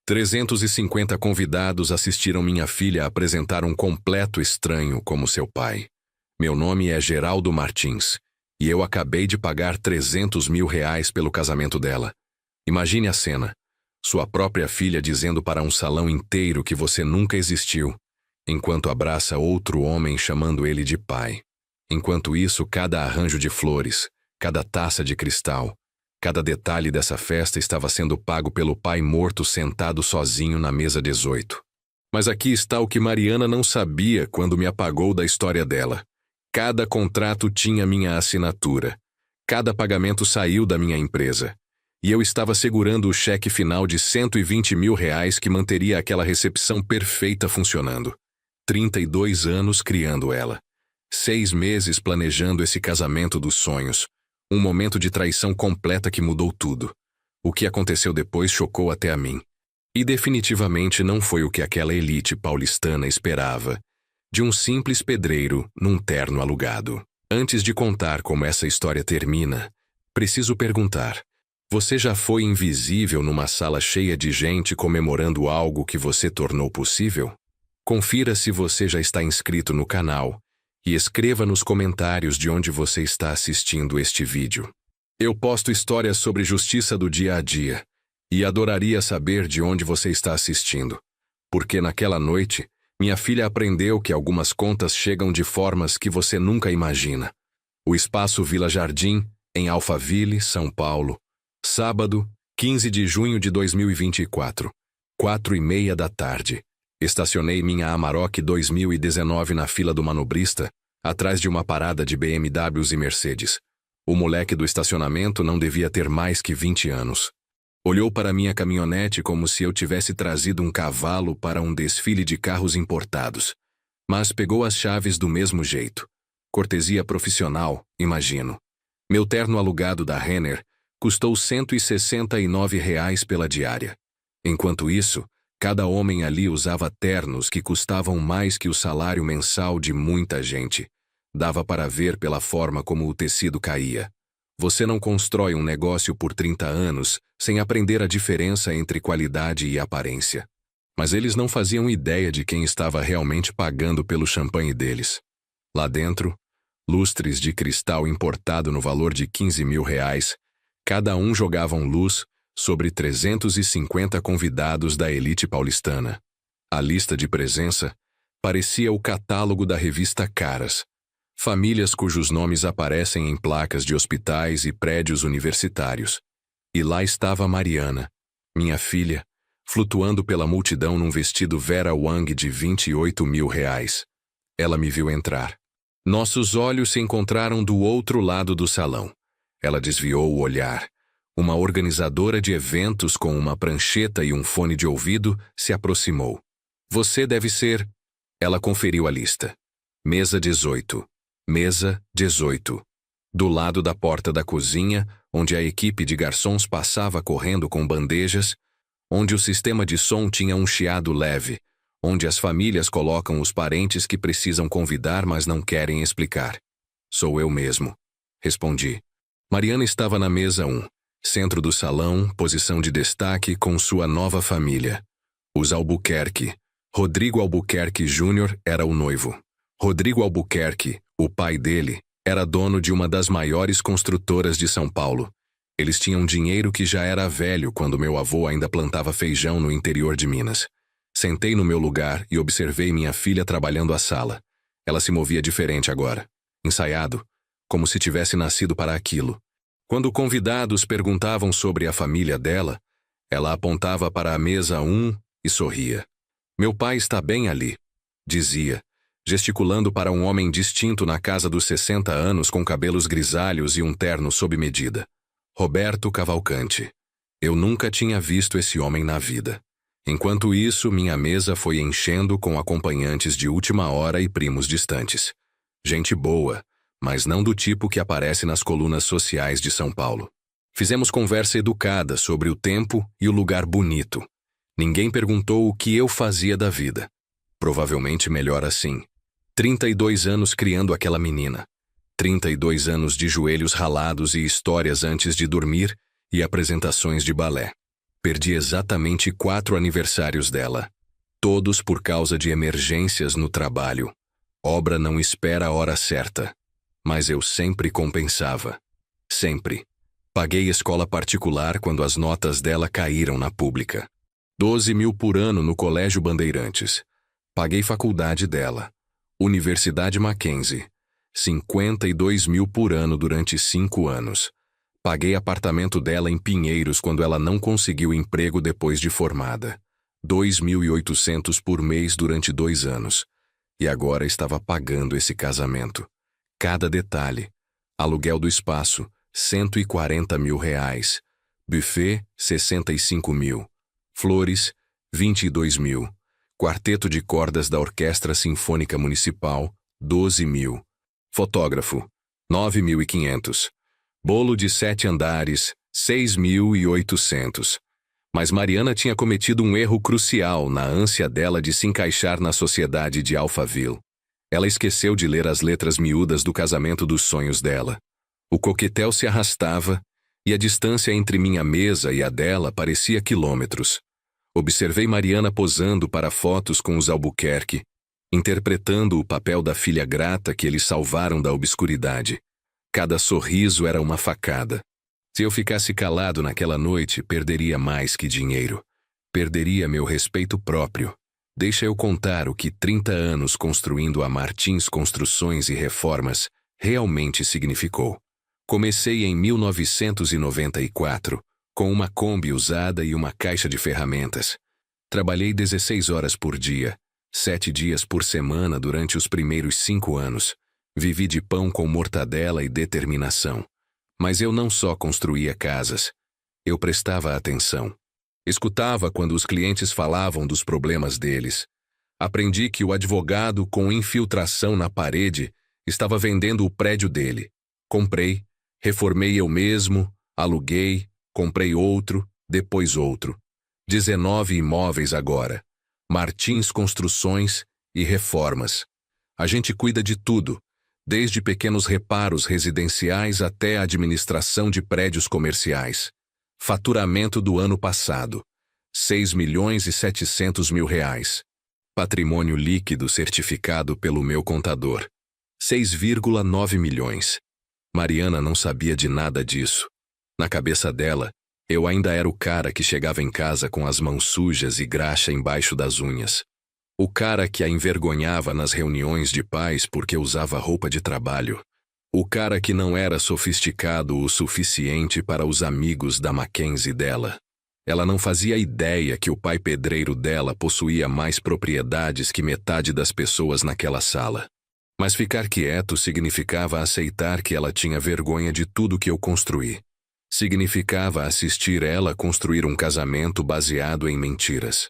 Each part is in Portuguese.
350 convidados assistiram minha filha apresentar um completo estranho como seu pai. Meu nome é Geraldo Martins, e eu acabei de pagar R$300 mil pelo casamento dela. Imagine a cena. Sua própria filha dizendo para um salão inteiro que você nunca existiu, enquanto abraça outro homem chamando ele de pai. Enquanto isso, cada arranjo de flores, cada taça de cristal, cada detalhe dessa festa estava sendo pago pelo pai morto sentado sozinho na mesa 18. Mas aqui está o que Mariana não sabia quando me apagou da história dela. Cada contrato tinha minha assinatura. Cada pagamento saiu da minha empresa. E eu estava segurando o cheque final de R$120 mil que manteria aquela recepção perfeita funcionando. 32 anos criando ela. 6 meses planejando esse casamento dos sonhos. Um momento de traição completa que mudou tudo. O que aconteceu depois chocou até a mim. E definitivamente não foi o que aquela elite paulistana esperava. De um simples pedreiro num terno alugado. Antes de contar como essa história termina, preciso perguntar: você já foi invisível numa sala cheia de gente comemorando algo que você tornou possível? Confira se você já está inscrito no canal e escreva nos comentários de onde você está assistindo este vídeo. Eu posto histórias sobre justiça do dia a dia e adoraria saber de onde você está assistindo, porque naquela noite minha filha aprendeu que algumas contas chegam de formas que você nunca imagina. O Espaço Vila Jardim, em Alphaville, São Paulo. Sábado, 15 de junho de 2024, 4h30 da tarde. Estacionei minha Amarok 2019 na fila do manobrista, atrás de uma parada de BMWs e Mercedes. O moleque do estacionamento não devia ter mais que 20 anos. Olhou para minha caminhonete como se eu tivesse trazido um cavalo para um desfile de carros importados. Mas pegou as chaves do mesmo jeito. Cortesia profissional, imagino. Meu terno alugado da Renner custou R$169 pela diária. Enquanto isso, cada homem ali usava ternos que custavam mais que o salário mensal de muita gente. Dava para ver pela forma como o tecido caía. Você não constrói um negócio por 30 anos sem aprender a diferença entre qualidade e aparência. Mas eles não faziam ideia de quem estava realmente pagando pelo champanhe deles. Lá dentro, lustres de cristal importado no valor de R$15 mil. Cada um jogavam luz sobre 350 convidados da elite paulistana. A lista de presença parecia o catálogo da revista Caras. Famílias cujos nomes aparecem em placas de hospitais e prédios universitários. E lá estava Mariana, minha filha, flutuando pela multidão num vestido Vera Wang de R$28 mil. Ela me viu entrar. Nossos olhos se encontraram do outro lado do salão. Ela desviou o olhar. Uma organizadora de eventos com uma prancheta e um fone de ouvido se aproximou. Você deve ser... Ela conferiu a lista. Mesa 18. Mesa 18. Do lado da porta da cozinha, onde a equipe de garçons passava correndo com bandejas, onde o sistema de som tinha um chiado leve, onde as famílias colocam os parentes que precisam convidar mas não querem explicar. Sou eu mesmo. Respondi. Mariana estava na mesa 1, centro do salão, posição de destaque com sua nova família. Os Albuquerque. Rodrigo Albuquerque Jr. era o noivo. Rodrigo Albuquerque, o pai dele, era dono de uma das maiores construtoras de São Paulo. Eles tinham dinheiro que já era velho quando meu avô ainda plantava feijão no interior de Minas. Sentei no meu lugar e observei minha filha trabalhando a sala. Ela se movia diferente agora. Ensaiado, como se tivesse nascido para aquilo. Quando convidados perguntavam sobre a família dela, ela apontava para a mesa 1 e sorria. Meu pai está bem ali, dizia, gesticulando para um homem distinto na casa dos 60 anos com cabelos grisalhos e um terno sob medida. Roberto Cavalcante. Eu nunca tinha visto esse homem na vida. Enquanto isso, minha mesa foi enchendo com acompanhantes de última hora e primos distantes. Gente boa, mas não do tipo que aparece nas colunas sociais de São Paulo. Fizemos conversa educada sobre o tempo e o lugar bonito. Ninguém perguntou o que eu fazia da vida. Provavelmente melhor assim. 32 anos criando aquela menina. 32 anos de joelhos ralados e histórias antes de dormir e apresentações de balé. Perdi exatamente 4 aniversários dela. Todos por causa de emergências no trabalho. Obra não espera a hora certa. Mas eu sempre compensava. Sempre. Paguei escola particular quando as notas dela caíram na pública. 12 mil por ano no Colégio Bandeirantes. Paguei faculdade dela. Universidade Mackenzie. 52 mil por ano durante 5 anos. Paguei apartamento dela em Pinheiros quando ela não conseguiu emprego depois de formada. 2.800 por mês durante 2 anos. E agora estava pagando esse casamento. Cada detalhe. Aluguel do espaço, 140 mil reais. Buffet, 65 mil. Flores, 22 mil. Quarteto de cordas da Orquestra Sinfônica Municipal, 12 mil. Fotógrafo, 9.500. Bolo de 7 andares, 6.800. Mas Mariana tinha cometido um erro crucial na ânsia dela de se encaixar na sociedade de Alphaville. Ela esqueceu de ler as letras miúdas do casamento dos sonhos dela. O coquetel se arrastava e a distância entre minha mesa e a dela parecia quilômetros. Observei Mariana posando para fotos com os Albuquerque, interpretando o papel da filha grata que eles salvaram da obscuridade. Cada sorriso era uma facada. Se eu ficasse calado naquela noite, perderia mais que dinheiro. Perderia meu respeito próprio. Deixa eu contar o que 30 anos construindo a Martins Construções e Reformas realmente significou. Comecei em 1994, com uma Kombi usada e uma caixa de ferramentas. Trabalhei 16 horas por dia, 7 dias por semana durante os primeiros 5 anos. Vivi de pão com mortadela e determinação. Mas eu não só construía casas. Eu prestava atenção. Escutava quando os clientes falavam dos problemas deles. Aprendi que o advogado com infiltração na parede estava vendendo o prédio dele. Comprei, reformei eu mesmo, aluguei, comprei outro, depois outro. 19 imóveis agora. Martins Construções e Reformas. A gente cuida de tudo, desde pequenos reparos residenciais até a administração de prédios comerciais. Faturamento do ano passado, 6.700.000 reais. Patrimônio líquido certificado pelo meu contador, 6,9 milhões. Mariana não sabia de nada disso. Na cabeça dela, eu ainda era o cara que chegava em casa com as mãos sujas e graxa embaixo das unhas. O cara que a envergonhava nas reuniões de pais porque usava roupa de trabalho. O cara que não era sofisticado o suficiente para os amigos da Mackenzie dela. Ela não fazia ideia que o pai pedreiro dela possuía mais propriedades que metade das pessoas naquela sala. Mas ficar quieto significava aceitar que ela tinha vergonha de tudo que eu construí. Significava assistir ela construir um casamento baseado em mentiras.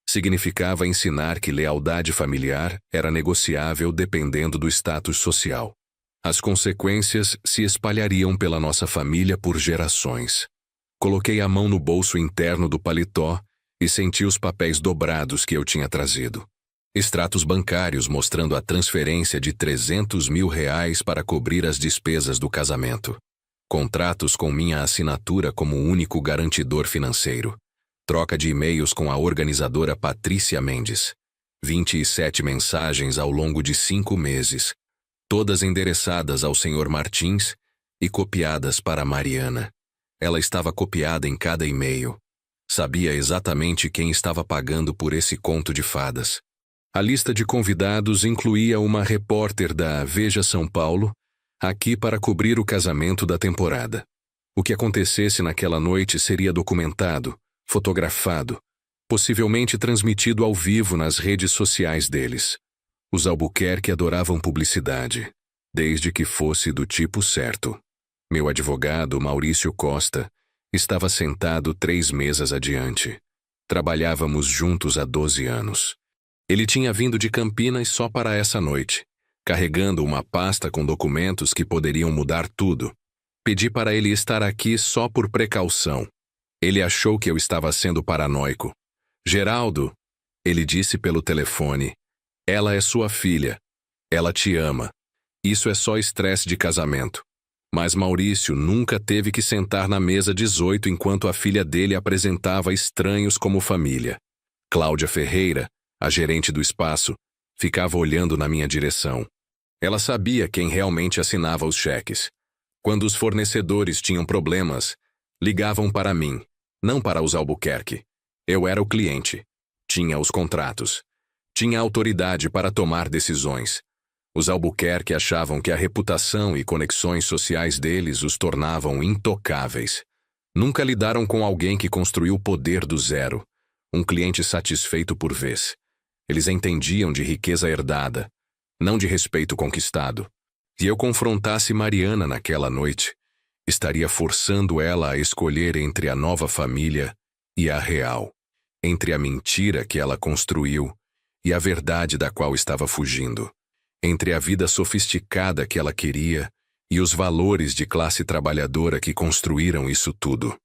Significava ensinar que lealdade familiar era negociável dependendo do status social. As consequências se espalhariam pela nossa família por gerações. Coloquei a mão no bolso interno do paletó e senti os papéis dobrados que eu tinha trazido. Extratos bancários mostrando a transferência de 300 mil reais para cobrir as despesas do casamento. Contratos com minha assinatura como único garantidor financeiro. Troca de e-mails com a organizadora Patrícia Mendes. 27 mensagens ao longo de 5 meses. Todas endereçadas ao Sr. Martins e copiadas para Mariana. Ela estava copiada em cada e-mail. Sabia exatamente quem estava pagando por esse conto de fadas. A lista de convidados incluía uma repórter da Veja São Paulo, aqui para cobrir o casamento da temporada. O que acontecesse naquela noite seria documentado, fotografado, possivelmente transmitido ao vivo nas redes sociais deles. Os Albuquerque adoravam publicidade, desde que fosse do tipo certo. Meu advogado, Maurício Costa, estava sentado 3 mesas adiante. Trabalhávamos juntos há 12 anos. Ele tinha vindo de Campinas só para essa noite, carregando uma pasta com documentos que poderiam mudar tudo. Pedi para ele estar aqui só por precaução. Ele achou que eu estava sendo paranoico. Geraldo, ele disse pelo telefone, ela é sua filha. Ela te ama. Isso é só estresse de casamento. Mas Maurício nunca teve que sentar na mesa 18 enquanto a filha dele apresentava estranhos como família. Cláudia Ferreira, a gerente do espaço, ficava olhando na minha direção. Ela sabia quem realmente assinava os cheques. Quando os fornecedores tinham problemas, ligavam para mim, não para os Albuquerque. Eu era o cliente. Tinha os contratos. Tinha autoridade para tomar decisões. Os Albuquerque achavam que a reputação e conexões sociais deles os tornavam intocáveis. Nunca lidaram com alguém que construiu o poder do zero, um cliente satisfeito por vez. Eles entendiam de riqueza herdada, não de respeito conquistado. Se eu confrontasse Mariana naquela noite, estaria forçando ela a escolher entre a nova família e a real, entre a mentira que ela construiu e a verdade da qual estava fugindo, entre a vida sofisticada que ela queria e os valores de classe trabalhadora que construíram isso tudo.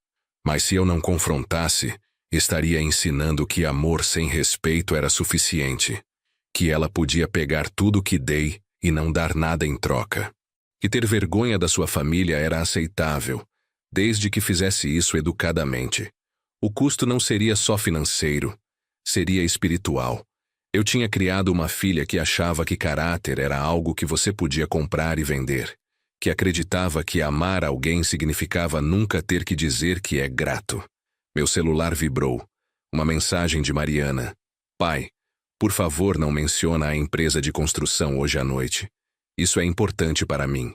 Mas se eu não confrontasse, estaria ensinando que amor sem respeito era suficiente, que ela podia pegar tudo que dei e não dar nada em troca, que ter vergonha da sua família era aceitável, desde que fizesse isso educadamente. O custo não seria só financeiro, seria espiritual. Eu tinha criado uma filha que achava que caráter era algo que você podia comprar e vender, que acreditava que amar alguém significava nunca ter que dizer que é grato. Meu celular vibrou. Uma mensagem de Mariana. Pai, por favor, não menciona a empresa de construção hoje à noite. Isso é importante para mim.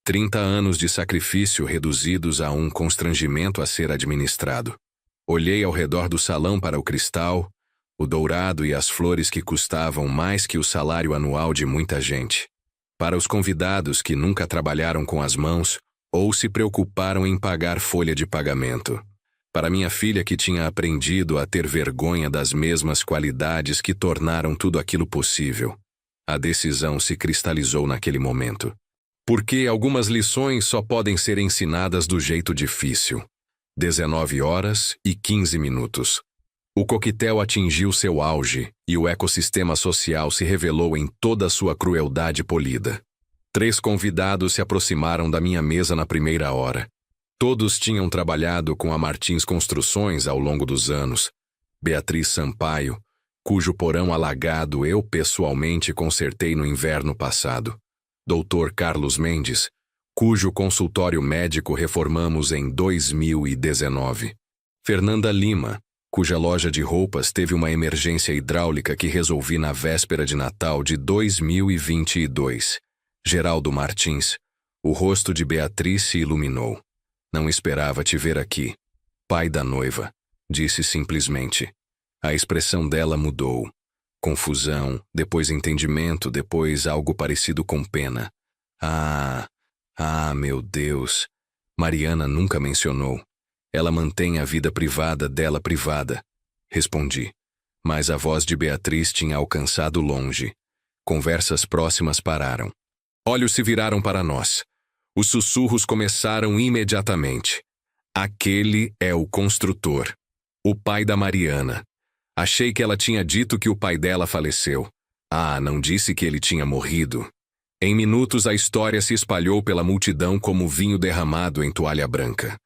30 anos de sacrifício reduzidos a um constrangimento a ser administrado. Olhei ao redor do salão para o cristal, o dourado e as flores que custavam mais que o salário anual de muita gente. Para os convidados que nunca trabalharam com as mãos ou se preocuparam em pagar folha de pagamento. Para minha filha que tinha aprendido a ter vergonha das mesmas qualidades que tornaram tudo aquilo possível. A decisão se cristalizou naquele momento. Porque algumas lições só podem ser ensinadas do jeito difícil. 19h15. O coquetel atingiu seu auge e o ecossistema social se revelou em toda a sua crueldade polida. 3 convidados se aproximaram da minha mesa na primeira hora. Todos tinham trabalhado com a Martins Construções ao longo dos anos. Beatriz Sampaio, cujo porão alagado eu pessoalmente consertei no inverno passado. Dr. Carlos Mendes, cujo consultório médico reformamos em 2019. Fernanda Lima, cuja loja de roupas teve uma emergência hidráulica que resolvi na véspera de Natal de 2022. Geraldo Martins, o rosto de Beatriz se iluminou. Não esperava te ver aqui. Pai da noiva, disse simplesmente. A expressão dela mudou. Confusão, depois entendimento, depois algo parecido com pena. Meu Deus. Mariana nunca mencionou. Ela mantém a vida privada dela privada. Respondi. Mas a voz de Beatriz tinha alcançado longe. Conversas próximas pararam. Olhos se viraram para nós. Os sussurros começaram imediatamente. Aquele é o construtor. O pai da Mariana. Achei que ela tinha dito que o pai dela faleceu. Não disse que ele tinha morrido. Em minutos a história se espalhou pela multidão como vinho derramado em toalha branca.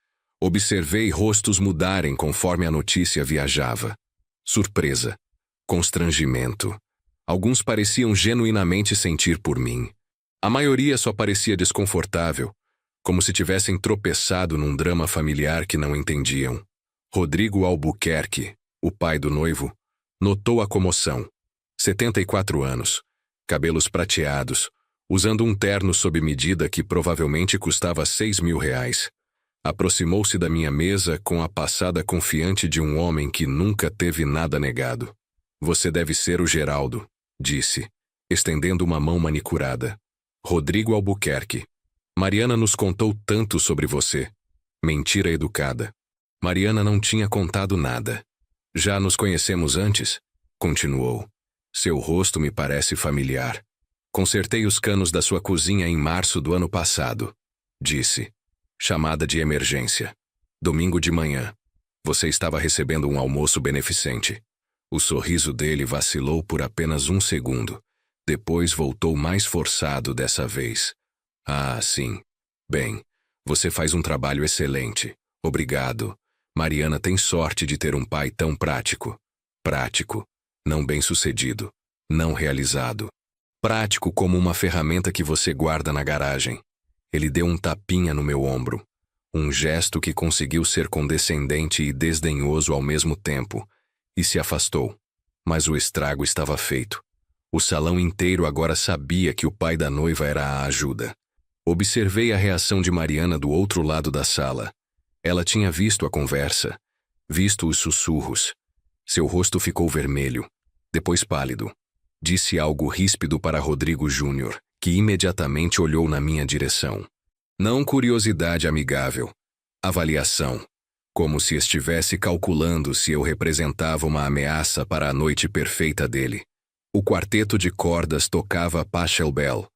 Observei rostos mudarem conforme a notícia viajava. Surpresa. Constrangimento. Alguns pareciam genuinamente sentir por mim. A maioria só parecia desconfortável, como se tivessem tropeçado num drama familiar que não entendiam. Rodrigo Albuquerque, o pai do noivo, notou a comoção. 74 anos, cabelos prateados, usando um terno sob medida que provavelmente custava R$6.000. Aproximou-se da minha mesa com a passada confiante de um homem que nunca teve nada negado. Você deve ser o Geraldo, disse, estendendo uma mão manicurada. Rodrigo Albuquerque. Mariana nos contou tanto sobre você. Mentira educada. Mariana não tinha contado nada. Já nos conhecemos antes? Continuou. Seu rosto me parece familiar. Consertei os canos da sua cozinha em março do ano passado. Disse. Chamada de emergência. Domingo de manhã. Você estava recebendo um almoço beneficente. O sorriso dele vacilou por apenas um segundo. Depois voltou mais forçado dessa vez. Sim. Bem, Você faz um trabalho excelente. Obrigado. Mariana tem sorte de ter um pai tão prático. Prático. Não bem-sucedido. Não realizado. Prático como uma ferramenta que você guarda na garagem. Ele deu um tapinha no meu ombro. Um gesto que conseguiu ser condescendente e desdenhoso ao mesmo tempo. E se afastou. Mas o estrago estava feito. O salão inteiro agora sabia que o pai da noiva era a ajuda. Observei a reação de Mariana do outro lado da sala. Ela tinha visto a conversa, visto os sussurros. Seu rosto ficou vermelho, depois pálido. Disse algo ríspido para Rodrigo Júnior, que imediatamente olhou na minha direção. Não curiosidade amigável. Avaliação. Como se estivesse calculando se eu representava uma ameaça para a noite perfeita dele. O quarteto de cordas tocava Pachelbel.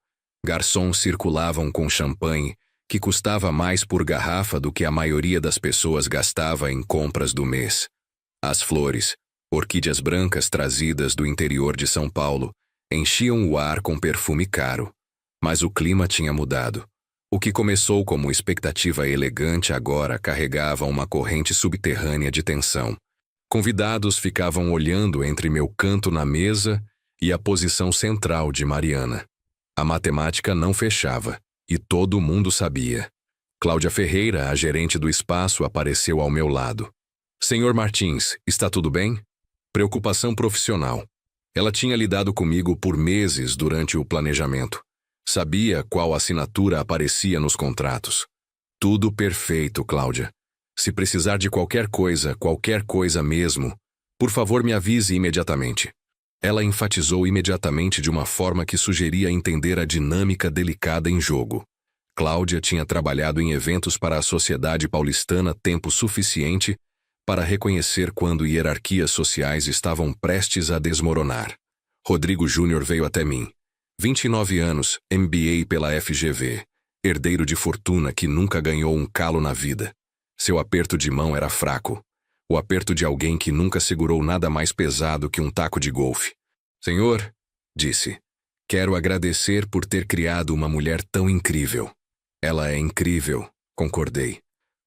Garçons circulavam com champanhe, que custava mais por garrafa do que a maioria das pessoas gastava em compras do mês. As flores, orquídeas brancas trazidas do interior de São Paulo, enchiam o ar com perfume caro. Mas o clima tinha mudado. O que começou como expectativa elegante agora carregava uma corrente subterrânea de tensão. Convidados ficavam olhando entre meu canto na mesa e a posição central de Mariana. A matemática não fechava, e todo mundo sabia. Cláudia Ferreira, a gerente do espaço, apareceu ao meu lado. Senhor Martins, está tudo bem? Preocupação profissional. Ela tinha lidado comigo por meses durante o planejamento. Sabia qual assinatura aparecia nos contratos. Tudo perfeito, Cláudia. Se precisar de qualquer coisa mesmo, por favor me avise imediatamente. Ela enfatizou imediatamente de uma forma que sugeria entender a dinâmica delicada em jogo. Cláudia tinha trabalhado em eventos para a sociedade paulistana tempo suficiente para reconhecer quando hierarquias sociais estavam prestes a desmoronar. Rodrigo Júnior veio até mim. 29 anos, MBA pela FGV, herdeiro de fortuna que nunca ganhou um calo na vida. Seu aperto de mão era fraco. O aperto de alguém que nunca segurou nada mais pesado que um taco de golfe. Senhor, disse, quero agradecer por ter criado uma mulher tão incrível. Ela é incrível, concordei.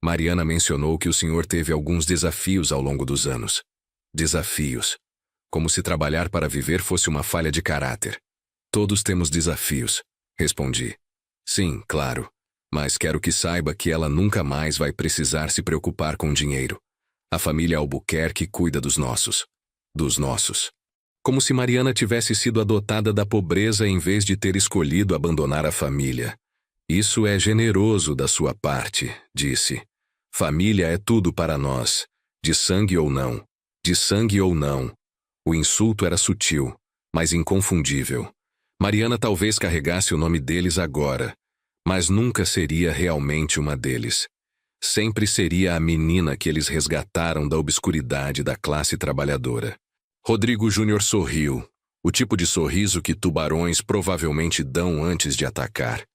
Mariana mencionou que o senhor teve alguns desafios ao longo dos anos. Desafios. Como se trabalhar para viver fosse uma falha de caráter. Todos temos desafios, respondi. Sim, claro. Mas quero que saiba que ela nunca mais vai precisar se preocupar com dinheiro. A família Albuquerque cuida dos nossos. Dos nossos. Como se Mariana tivesse sido adotada da pobreza em vez de ter escolhido abandonar a família. Isso é generoso da sua parte, disse. Família é tudo para nós. De sangue ou não. De sangue ou não. O insulto era sutil, mas inconfundível. Mariana talvez carregasse o nome deles agora, mas nunca seria realmente uma deles. Sempre seria a menina que eles resgataram da obscuridade da classe trabalhadora. Rodrigo Júnior sorriu, o tipo de sorriso que tubarões provavelmente dão antes de atacar,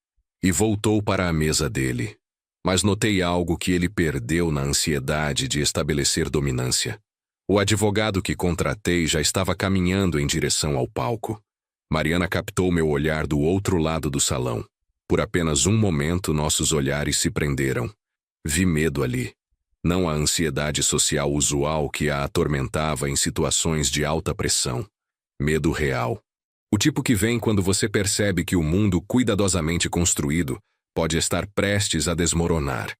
e voltou para a mesa dele. Mas notei algo que ele perdeu na ansiedade de estabelecer dominância. O advogado que contratei já estava caminhando em direção ao palco. Mariana captou meu olhar do outro lado do salão. Por apenas um momento, nossos olhares se prenderam. Vi medo ali. Não a ansiedade social usual que a atormentava em situações de alta pressão. Medo real. O tipo que vem quando você percebe que o mundo cuidadosamente construído pode estar prestes a desmoronar.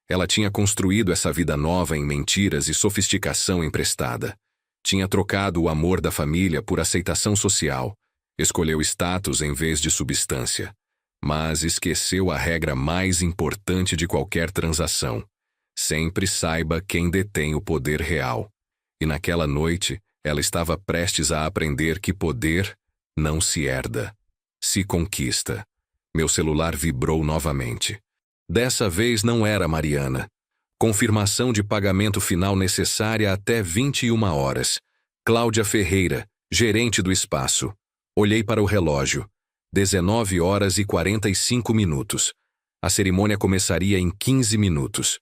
Ela tinha construído essa vida nova em mentiras e sofisticação emprestada. Tinha trocado o amor da família por aceitação social. Escolheu status em vez de substância. Mas esqueceu a regra mais importante de qualquer transação. Sempre saiba quem detém o poder real. E naquela noite, ela estava prestes a aprender que poder não se herda, se conquista. Meu celular vibrou novamente. Dessa vez não era Mariana. Confirmação de pagamento final necessária até 21 horas. Cláudia Ferreira, gerente do espaço. Olhei para o relógio. 19 horas e 45 minutos. A cerimônia começaria em 15 minutos.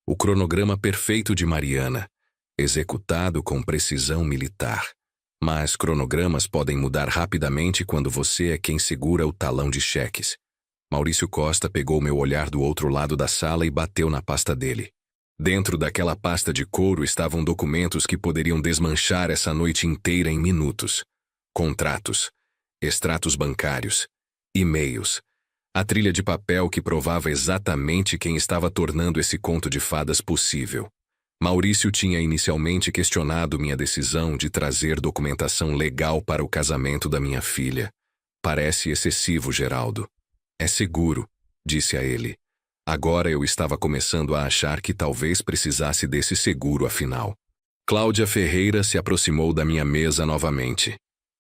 O cronograma perfeito de Mariana, executado com precisão militar. Mas cronogramas podem mudar rapidamente quando você é quem segura o talão de cheques. Maurício Costa pegou meu olhar do outro lado da sala e bateu na pasta dele. Dentro daquela pasta de couro estavam documentos que poderiam desmanchar essa noite inteira em minutos. Contratos, extratos bancários, e-mails, a trilha de papel que provava exatamente quem estava tornando esse conto de fadas possível. Maurício tinha inicialmente questionado minha decisão de trazer documentação legal para o casamento da minha filha. Parece excessivo, Geraldo. É seguro, disse a ele. Agora eu estava começando a achar que talvez precisasse desse seguro afinal. Cláudia Ferreira se aproximou da minha mesa novamente.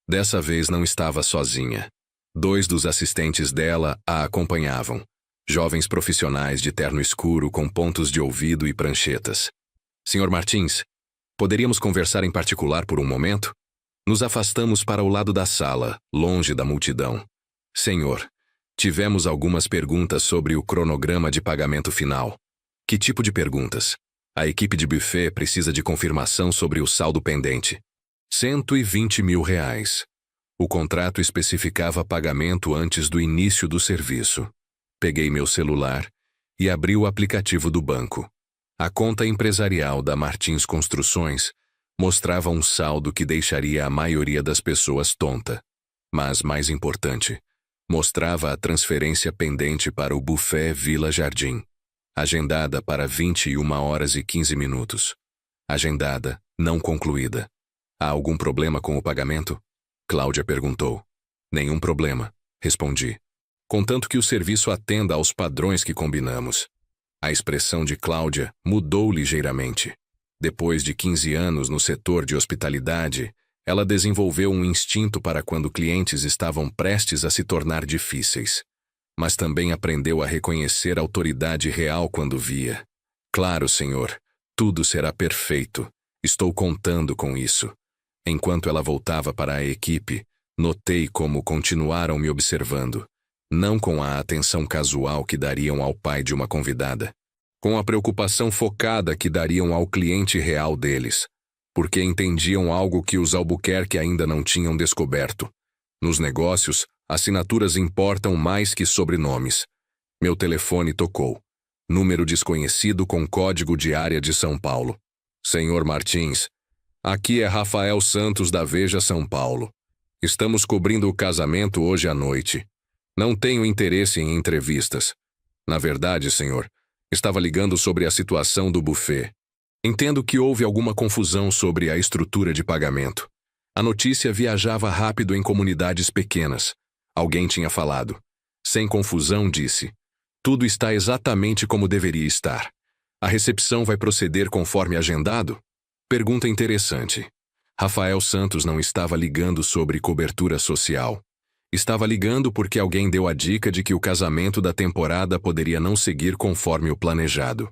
Dessa vez não estava sozinha. 2 dos assistentes dela a acompanhavam. Jovens profissionais de terno escuro com pontos de ouvido e pranchetas. Sr. Martins, poderíamos conversar em particular por um momento? Nos afastamos para o lado da sala, longe da multidão. Senhor, tivemos algumas perguntas sobre o cronograma de pagamento final. Que tipo de perguntas? A equipe de buffet precisa de confirmação sobre o saldo pendente. 120 mil reais. O contrato especificava pagamento antes do início do serviço. Peguei meu celular e abri o aplicativo do banco. A conta empresarial da Martins Construções mostrava um saldo que deixaria a maioria das pessoas tonta. Mas, mais importante, mostrava a transferência pendente para o Buffet Vila Jardim, agendada para 21h15. Agendada, não concluída. Há algum problema com o pagamento? Cláudia perguntou. Nenhum problema, respondi. Contanto que o serviço atenda aos padrões que combinamos. A expressão de Cláudia mudou ligeiramente. Depois de 15 anos no setor de hospitalidade, ela desenvolveu um instinto para quando clientes estavam prestes a se tornar difíceis. Mas também aprendeu a reconhecer a autoridade real quando via. Claro, senhor, tudo será perfeito. Estou contando com isso. Enquanto ela voltava para a equipe, notei como continuaram me observando. Não com a atenção casual que dariam ao pai de uma convidada. Com a preocupação focada que dariam ao cliente real deles. Porque entendiam algo que os Albuquerque ainda não tinham descoberto. Nos negócios, assinaturas importam mais que sobrenomes. Meu telefone tocou. Número desconhecido com código de área de São Paulo. Senhor Martins, aqui é Rafael Santos da Veja São Paulo. Estamos cobrindo o casamento hoje à noite. Não tenho interesse em entrevistas. Na verdade, senhor, estava ligando sobre a situação do buffet. Entendo que houve alguma confusão sobre a estrutura de pagamento. A notícia viajava rápido em comunidades pequenas. Alguém tinha falado. Sem confusão, disse. Tudo está exatamente como deveria estar. A recepção vai proceder conforme agendado? Pergunta interessante. Rafael Santos não estava ligando sobre cobertura social. Estava ligando porque alguém deu a dica de que o casamento da temporada poderia não seguir conforme o planejado.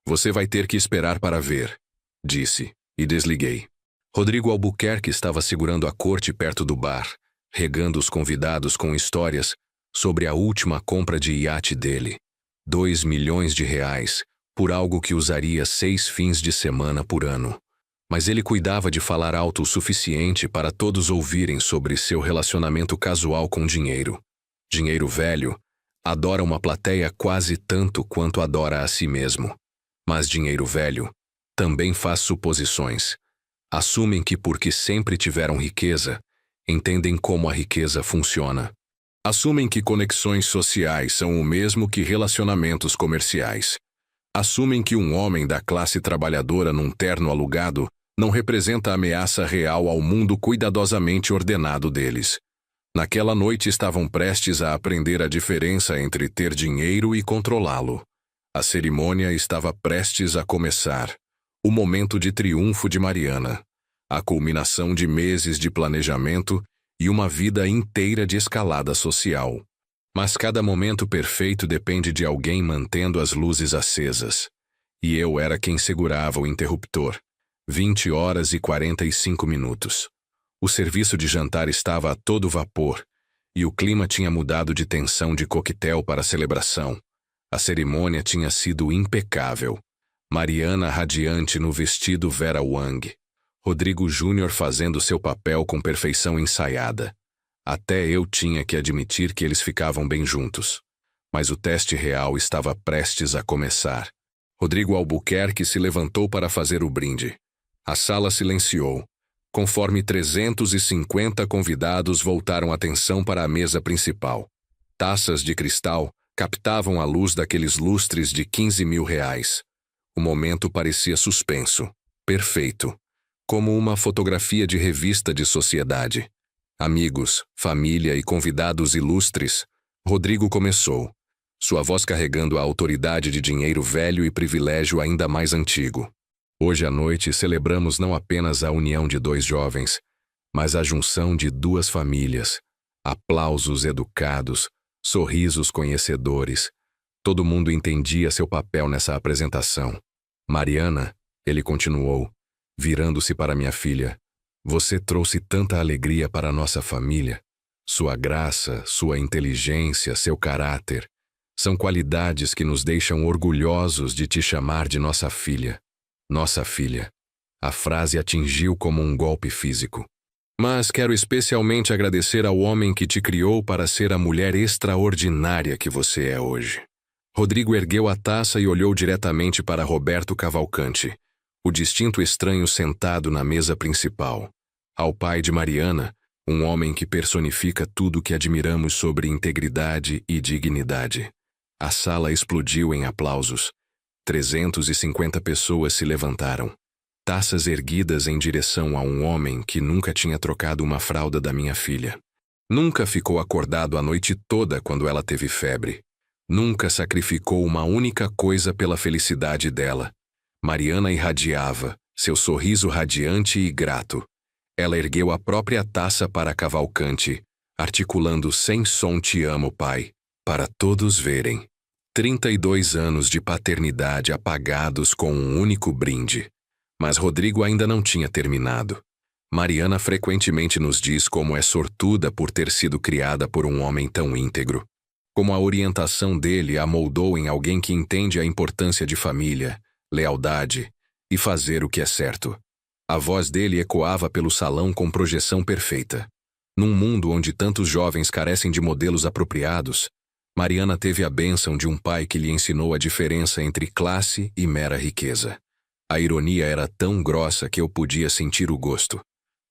Você vai ter que esperar para ver, disse, e desliguei. Rodrigo Albuquerque estava segurando a corte perto do bar, regando os convidados com histórias sobre a última compra de iate dele. 2 milhões de reais, por algo que usaria 6 fins de semana por ano. Mas ele cuidava de falar alto o suficiente para todos ouvirem sobre seu relacionamento casual com dinheiro. Dinheiro velho adora uma plateia quase tanto quanto adora a si mesmo. Mas dinheiro velho também faz suposições. Assumem que porque sempre tiveram riqueza, entendem como a riqueza funciona. Assumem que conexões sociais são o mesmo que relacionamentos comerciais. Assumem que um homem da classe trabalhadora num terno alugado não representa ameaça real ao mundo cuidadosamente ordenado deles. Naquela noite estavam prestes a aprender a diferença entre ter dinheiro e controlá-lo. A cerimônia estava prestes a começar. O momento de triunfo de Mariana. A culminação de meses de planejamento e uma vida inteira de escalada social. Mas cada momento perfeito depende de alguém mantendo as luzes acesas. E eu era quem segurava o interruptor. 20h45. O serviço de jantar estava a todo vapor, e o clima tinha mudado de tensão de coquetel para celebração. A cerimônia tinha sido impecável. Mariana radiante no vestido Vera Wang. Rodrigo Júnior fazendo seu papel com perfeição ensaiada. Até eu tinha que admitir que eles ficavam bem juntos. Mas o teste real estava prestes a começar. Rodrigo Albuquerque se levantou para fazer o brinde. A sala silenciou, conforme 350 convidados voltaram atenção para a mesa principal. Taças de cristal captavam a luz daqueles lustres de 15 mil reais. O momento parecia suspenso, perfeito, como uma fotografia de revista de sociedade. Amigos, família e convidados ilustres, Rodrigo começou, sua voz carregando a autoridade de dinheiro velho e privilégio ainda mais antigo. Hoje à noite celebramos não apenas a união de dois jovens, mas a junção de duas famílias. Aplausos educados, sorrisos conhecedores. Todo mundo entendia seu papel nessa apresentação. Mariana, ele continuou, virando-se para minha filha, você trouxe tanta alegria para a nossa família. Sua graça, sua inteligência, seu caráter, são qualidades que nos deixam orgulhosos de te chamar de nossa filha. Nossa filha. A frase atingiu como um golpe físico. Mas quero especialmente agradecer ao homem que te criou para ser a mulher extraordinária que você é hoje. Rodrigo ergueu a taça e olhou diretamente para Roberto Cavalcante, o distinto estranho sentado na mesa principal. Ao pai de Mariana, um homem que personifica tudo o que admiramos sobre integridade e dignidade. A sala explodiu em aplausos. 350 pessoas se levantaram, taças erguidas em direção a um homem que nunca tinha trocado uma fralda da minha filha. Nunca ficou acordado a noite toda quando ela teve febre. Nunca sacrificou uma única coisa pela felicidade dela. Mariana irradiava, seu sorriso radiante e grato. Ela ergueu a própria taça para Cavalcante, articulando sem som "Te amo, pai", para todos verem. 32 anos de paternidade apagados com um único brinde. Mas Rodrigo ainda não tinha terminado. Mariana frequentemente nos diz como é sortuda por ter sido criada por um homem tão íntegro. Como a orientação dele a moldou em alguém que entende a importância de família, lealdade e fazer o que é certo. A voz dele ecoava pelo salão com projeção perfeita. Num mundo onde tantos jovens carecem de modelos apropriados, Mariana teve a bênção de um pai que lhe ensinou a diferença entre classe e mera riqueza. A ironia era tão grossa que eu podia sentir o gosto.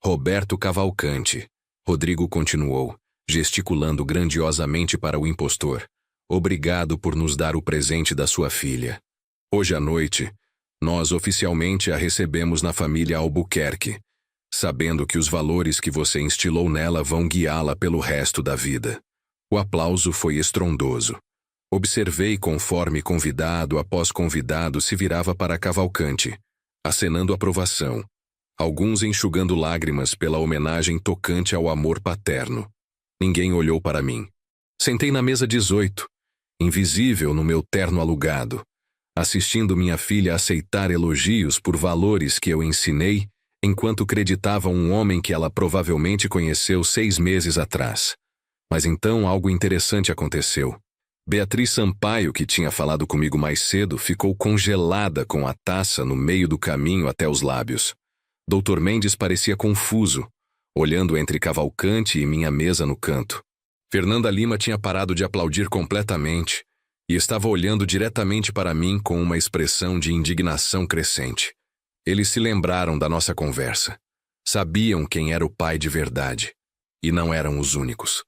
Roberto Cavalcante, Rodrigo continuou, gesticulando grandiosamente para o impostor. Obrigado por nos dar o presente da sua filha. Hoje à noite, nós oficialmente a recebemos na família Albuquerque, sabendo que os valores que você instilou nela vão guiá-la pelo resto da vida. O aplauso foi estrondoso. Observei conforme convidado após convidado se virava para Cavalcante, acenando aprovação, alguns enxugando lágrimas pela homenagem tocante ao amor paterno. Ninguém olhou para mim. Sentei na mesa 18, invisível no meu terno alugado, assistindo minha filha aceitar elogios por valores que eu ensinei, enquanto creditava um homem que ela provavelmente conheceu 6 meses atrás. Mas então algo interessante aconteceu. Beatriz Sampaio, que tinha falado comigo mais cedo, ficou congelada com a taça no meio do caminho até os lábios. Dr. Mendes parecia confuso, olhando entre Cavalcante e minha mesa no canto. Fernanda Lima tinha parado de aplaudir completamente e estava olhando diretamente para mim com uma expressão de indignação crescente. Eles se lembraram da nossa conversa. Sabiam quem era o pai de verdade. E não eram os únicos.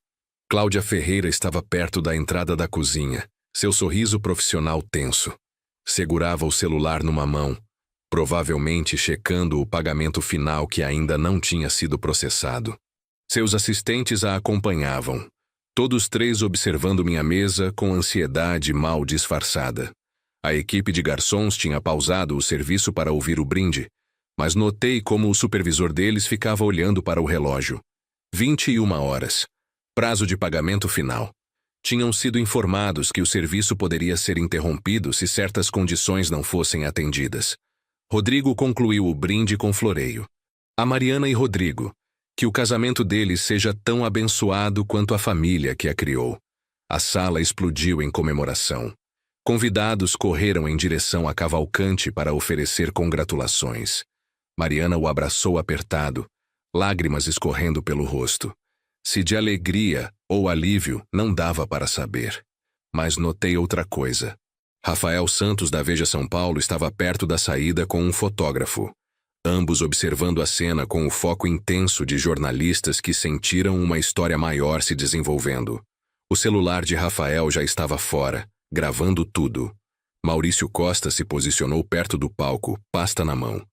Cláudia Ferreira estava perto da entrada da cozinha, seu sorriso profissional tenso. Segurava o celular numa mão, provavelmente checando o pagamento final que ainda não tinha sido processado. Seus assistentes a acompanhavam, todos três observando minha mesa com ansiedade mal disfarçada. A equipe de garçons tinha pausado o serviço para ouvir o brinde, mas notei como o supervisor deles ficava olhando para o relógio. 21 horas. Prazo de pagamento final. Tinham sido informados que o serviço poderia ser interrompido se certas condições não fossem atendidas. Rodrigo concluiu o brinde com floreio. A Mariana e Rodrigo, que o casamento deles seja tão abençoado quanto a família que a criou. A sala explodiu em comemoração. Convidados correram em direção a Cavalcante para oferecer congratulações. Mariana o abraçou apertado, lágrimas escorrendo pelo rosto. Se de alegria ou alívio, não dava para saber. mas notei outra coisa. Rafael Santos, da Veja São Paulo, estava perto da saída com um fotógrafo, ambos observando a cena com o foco intenso de jornalistas que sentiram uma história maior se desenvolvendo. O celular de Rafael já estava fora, gravando tudo. Maurício Costa se posicionou perto do palco, pasta na mão.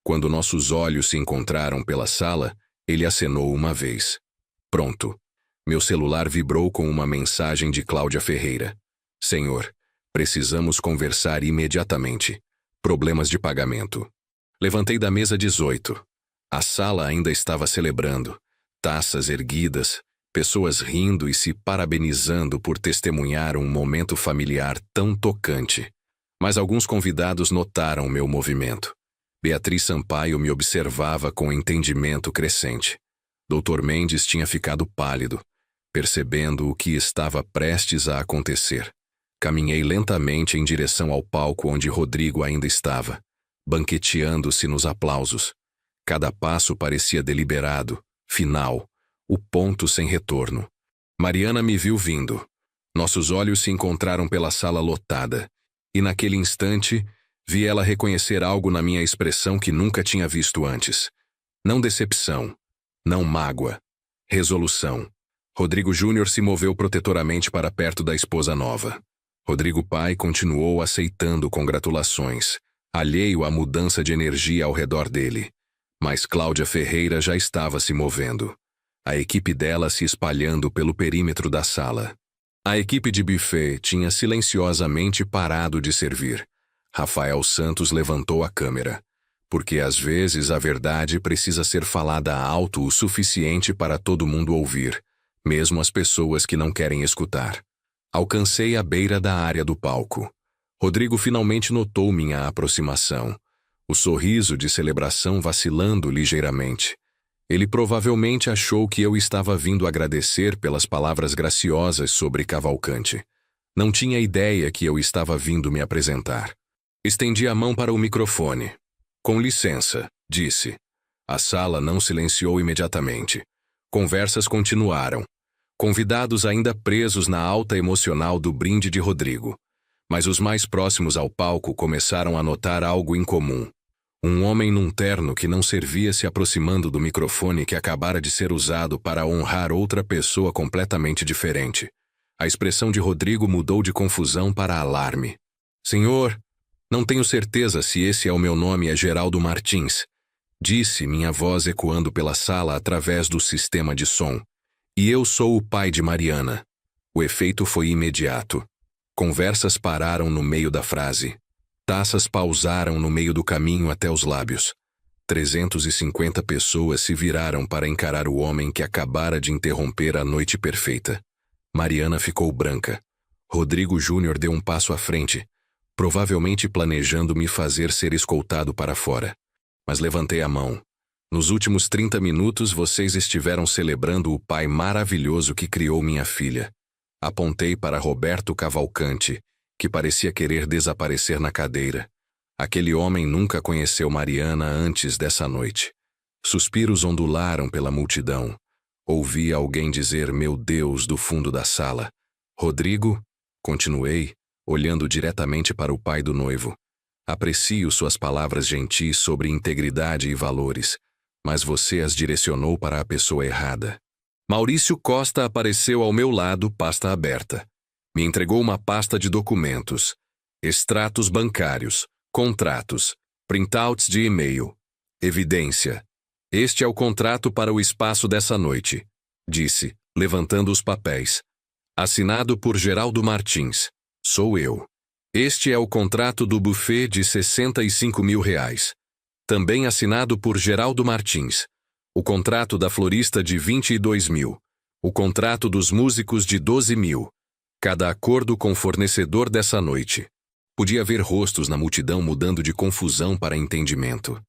Quando nossos olhos se encontraram pela sala, ele acenou uma vez. Pronto. Meu celular vibrou com uma mensagem de Cláudia Ferreira. Senhor, precisamos conversar imediatamente. Problemas de pagamento. Levantei da mesa 18. A sala ainda estava celebrando. Taças erguidas, pessoas rindo e se parabenizando por testemunhar um momento familiar tão tocante. Mas alguns convidados notaram meu movimento. Beatriz Sampaio me observava com entendimento crescente. Dr. Mendes tinha ficado pálido, percebendo o que estava prestes a acontecer. Caminhei lentamente em direção ao palco onde Rodrigo ainda estava, banqueteando-se nos aplausos. Cada passo parecia deliberado, final, o ponto sem retorno. Mariana me viu vindo. Nossos olhos se encontraram pela sala lotada, e naquele instante vi ela reconhecer algo na minha expressão que nunca tinha visto antes. Não decepção, não mágoa, resolução. Rodrigo Júnior se moveu protetoramente para perto da esposa nova. Rodrigo pai continuou aceitando congratulações, alheio à mudança de energia ao redor dele. Mas Cláudia Ferreira já estava se movendo. A equipe dela se espalhando pelo perímetro da sala. A equipe de buffet tinha silenciosamente parado de servir. Rafael Santos levantou a câmera. Porque às vezes a verdade precisa ser falada alto o suficiente para todo mundo ouvir, mesmo as pessoas que não querem escutar. Alcancei a beira da área do palco. Rodrigo finalmente notou minha aproximação, o sorriso de celebração vacilando ligeiramente. Ele provavelmente achou que eu estava vindo agradecer pelas palavras graciosas sobre Cavalcante. Não tinha ideia que eu estava vindo me apresentar. Estendi a mão para o microfone. Com licença, disse. A sala não silenciou imediatamente. Conversas continuaram. Convidados ainda presos na alta emocional do brinde de Rodrigo. Mas os mais próximos ao palco começaram a notar algo incomum. Um homem num terno que não servia se aproximando do microfone que acabara de ser usado para honrar outra pessoa completamente diferente. A expressão de Rodrigo mudou de confusão para alarme. Senhor, não tenho certeza se esse é o meu nome, é Geraldo Martins, disse minha voz ecoando pela sala através do sistema de som. E eu sou o pai de Mariana. O efeito foi imediato. Conversas pararam no meio da frase. Taças pausaram no meio do caminho até os lábios. 350 pessoas se viraram para encarar o homem que acabara de interromper a noite perfeita. Mariana ficou branca. Rodrigo Júnior deu um passo à frente, provavelmente planejando me fazer ser escoltado para fora. Mas levantei a mão. Nos últimos 30 minutos vocês estiveram celebrando o pai maravilhoso que criou minha filha. Apontei para Roberto Cavalcante, que parecia querer desaparecer na cadeira. Aquele homem nunca conheceu Mariana antes dessa noite. Suspiros ondularam pela multidão. Ouvi alguém dizer meu Deus do fundo da sala. Rodrigo, continuei, olhando diretamente para o pai do noivo. Aprecio suas palavras gentis sobre integridade e valores, mas você as direcionou para a pessoa errada. Maurício Costa apareceu ao meu lado, pasta aberta. Me entregou uma pasta de documentos, extratos bancários, contratos, printouts de e-mail. Evidência. Este é o contrato para o espaço dessa noite, disse, levantando os papéis. Assinado por Geraldo Martins. Sou eu. Este é o contrato do buffet de R$65 mil. Também assinado por Geraldo Martins. O contrato da florista de 22 mil. O contrato dos músicos de 12 mil. Cada acordo com fornecedor dessa noite. Podia ver rostos na multidão mudando de confusão para entendimento.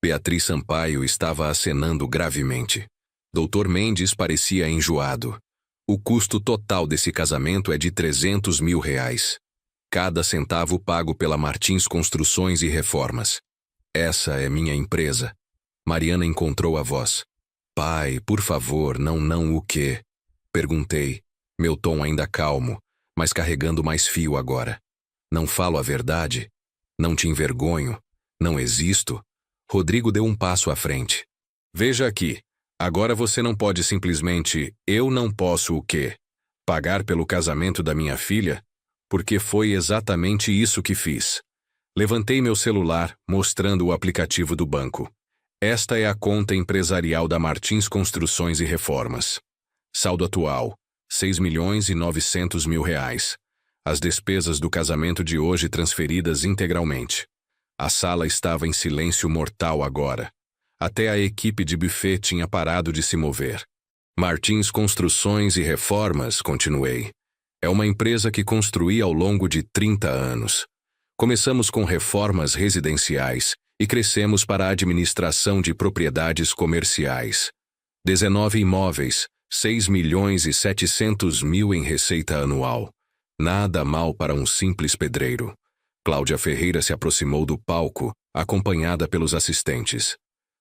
Beatriz Sampaio estava acenando gravemente. Dr. Mendes parecia enjoado. O custo total desse casamento é de R$300 mil. Cada centavo pago pela Martins Construções e Reformas. Essa é minha empresa. Mariana encontrou a voz. Pai, por favor, não o quê? Perguntei, meu tom ainda calmo, mas carregando mais fio agora. Não falo a verdade? Não te envergonho? Não existo? Rodrigo deu um passo à frente. Veja aqui. Agora você não pode simplesmente, eu não posso o quê? Pagar pelo casamento da minha filha? Porque foi exatamente isso que fiz. Levantei meu celular, mostrando o aplicativo do banco. Esta é a conta empresarial da Martins Construções e Reformas. Saldo atual, 6.900.000 reais. As despesas do casamento de hoje transferidas integralmente. A sala estava em silêncio mortal agora. Até a equipe de buffet tinha parado de se mover. Martins Construções e Reformas, continuei. É uma empresa que construí ao longo de 30 anos. Começamos com reformas residenciais e crescemos para a administração de propriedades comerciais. 19 imóveis, 6.700.000 em receita anual. Nada mal para um simples pedreiro. Cláudia Ferreira se aproximou do palco, acompanhada pelos assistentes.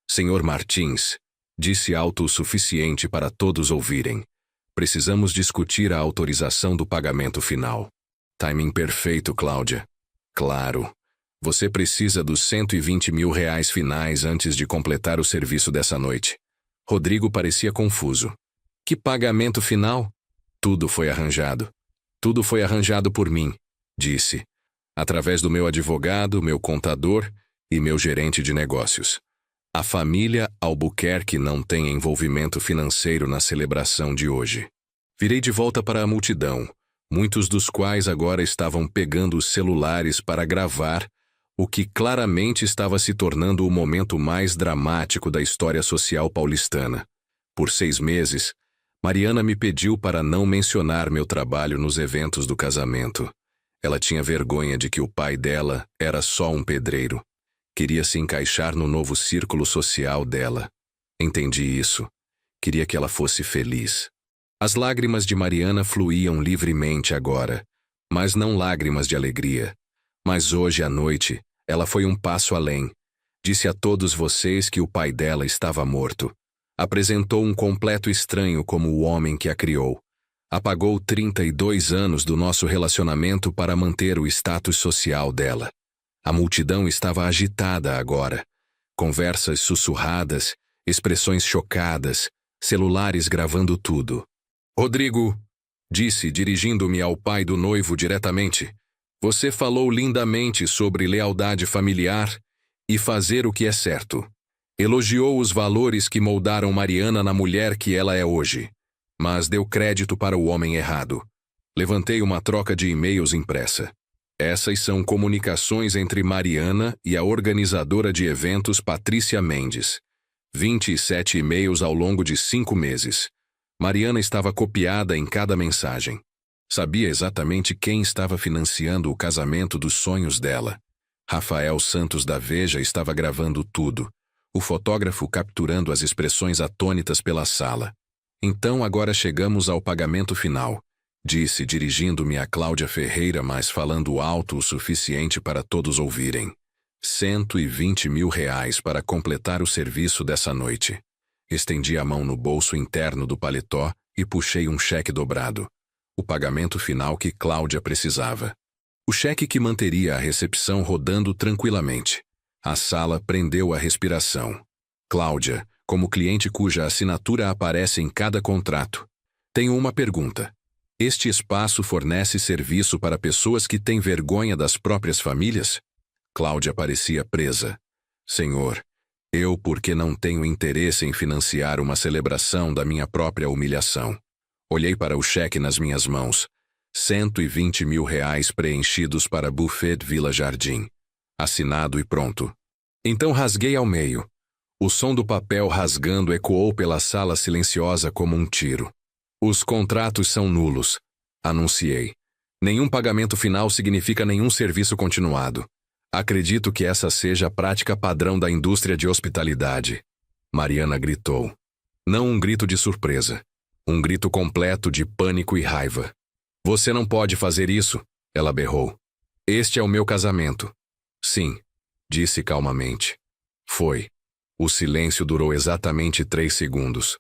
Senhor Martins, disse alto o suficiente para todos ouvirem. Precisamos discutir a autorização do pagamento final. Timing perfeito, Cláudia. Claro. Você precisa dos 120.000 reais finais antes de completar o serviço dessa noite. Rodrigo parecia confuso. Que pagamento final? Tudo foi arranjado. Tudo foi arranjado por mim, disse. Através do meu advogado, meu contador e meu gerente de negócios. A família Albuquerque não tem envolvimento financeiro na celebração de hoje. Virei de volta para a multidão, muitos dos quais agora estavam pegando os celulares para gravar, o que claramente estava se tornando o momento mais dramático da história social paulistana. Por 6 meses, Mariana me pediu para não mencionar meu trabalho nos eventos do casamento. Ela tinha vergonha de que o pai dela era só um pedreiro. Queria se encaixar no novo círculo social dela. Entendi isso. Queria que ela fosse feliz. As lágrimas de Mariana fluíam livremente agora, mas não lágrimas de alegria. Mas hoje à noite, ela foi um passo além. Disse a todos vocês que o pai dela estava morto. Apresentou um completo estranho como o homem que a criou. Apagou 32 anos do nosso relacionamento para manter o status social dela. A multidão estava agitada agora. Conversas sussurradas, expressões chocadas, celulares gravando tudo. Rodrigo, disse, dirigindo-me ao pai do noivo diretamente, você falou lindamente sobre lealdade familiar e fazer o que é certo. Elogiou os valores que moldaram Mariana na mulher que ela é hoje, mas deu crédito para o homem errado. Levantei uma troca de e-mails impressa. Essas são comunicações entre Mariana e a organizadora de eventos Patrícia Mendes. 27 e-mails ao longo de 5 meses. Mariana estava copiada em cada mensagem. Sabia exatamente quem estava financiando o casamento dos sonhos dela. Rafael Santos da Veja estava gravando tudo, o fotógrafo capturando as expressões atônitas pela sala. Então agora chegamos ao pagamento final. Disse, dirigindo-me a Cláudia Ferreira, mas falando alto o suficiente para todos ouvirem. 120.000 reais para completar o serviço dessa noite. Estendi a mão no bolso interno do paletó e puxei um cheque dobrado. O pagamento final que Cláudia precisava. O cheque que manteria a recepção rodando tranquilamente. A sala prendeu a respiração. Cláudia, como cliente cuja assinatura aparece em cada contrato. Tenho uma pergunta. Este espaço fornece serviço para pessoas que têm vergonha das próprias famílias? Cláudia parecia presa. Senhor, eu porque não tenho interesse em financiar uma celebração da minha própria humilhação. Olhei para o cheque nas minhas mãos. 120.000 reais preenchidos para Buffet Vila Jardim. Assinado e pronto. Então rasguei ao meio. O som do papel rasgando ecoou pela sala silenciosa como um tiro. Os contratos são nulos, anunciei. Nenhum pagamento final significa nenhum serviço continuado. Acredito que essa seja a prática padrão da indústria de hospitalidade. Mariana gritou. Não um grito de surpresa. Um grito completo de pânico e raiva. Você não pode fazer isso, ela berrou. Este é o meu casamento. Sim, disse calmamente. Foi. O silêncio durou exatamente 3 segundos.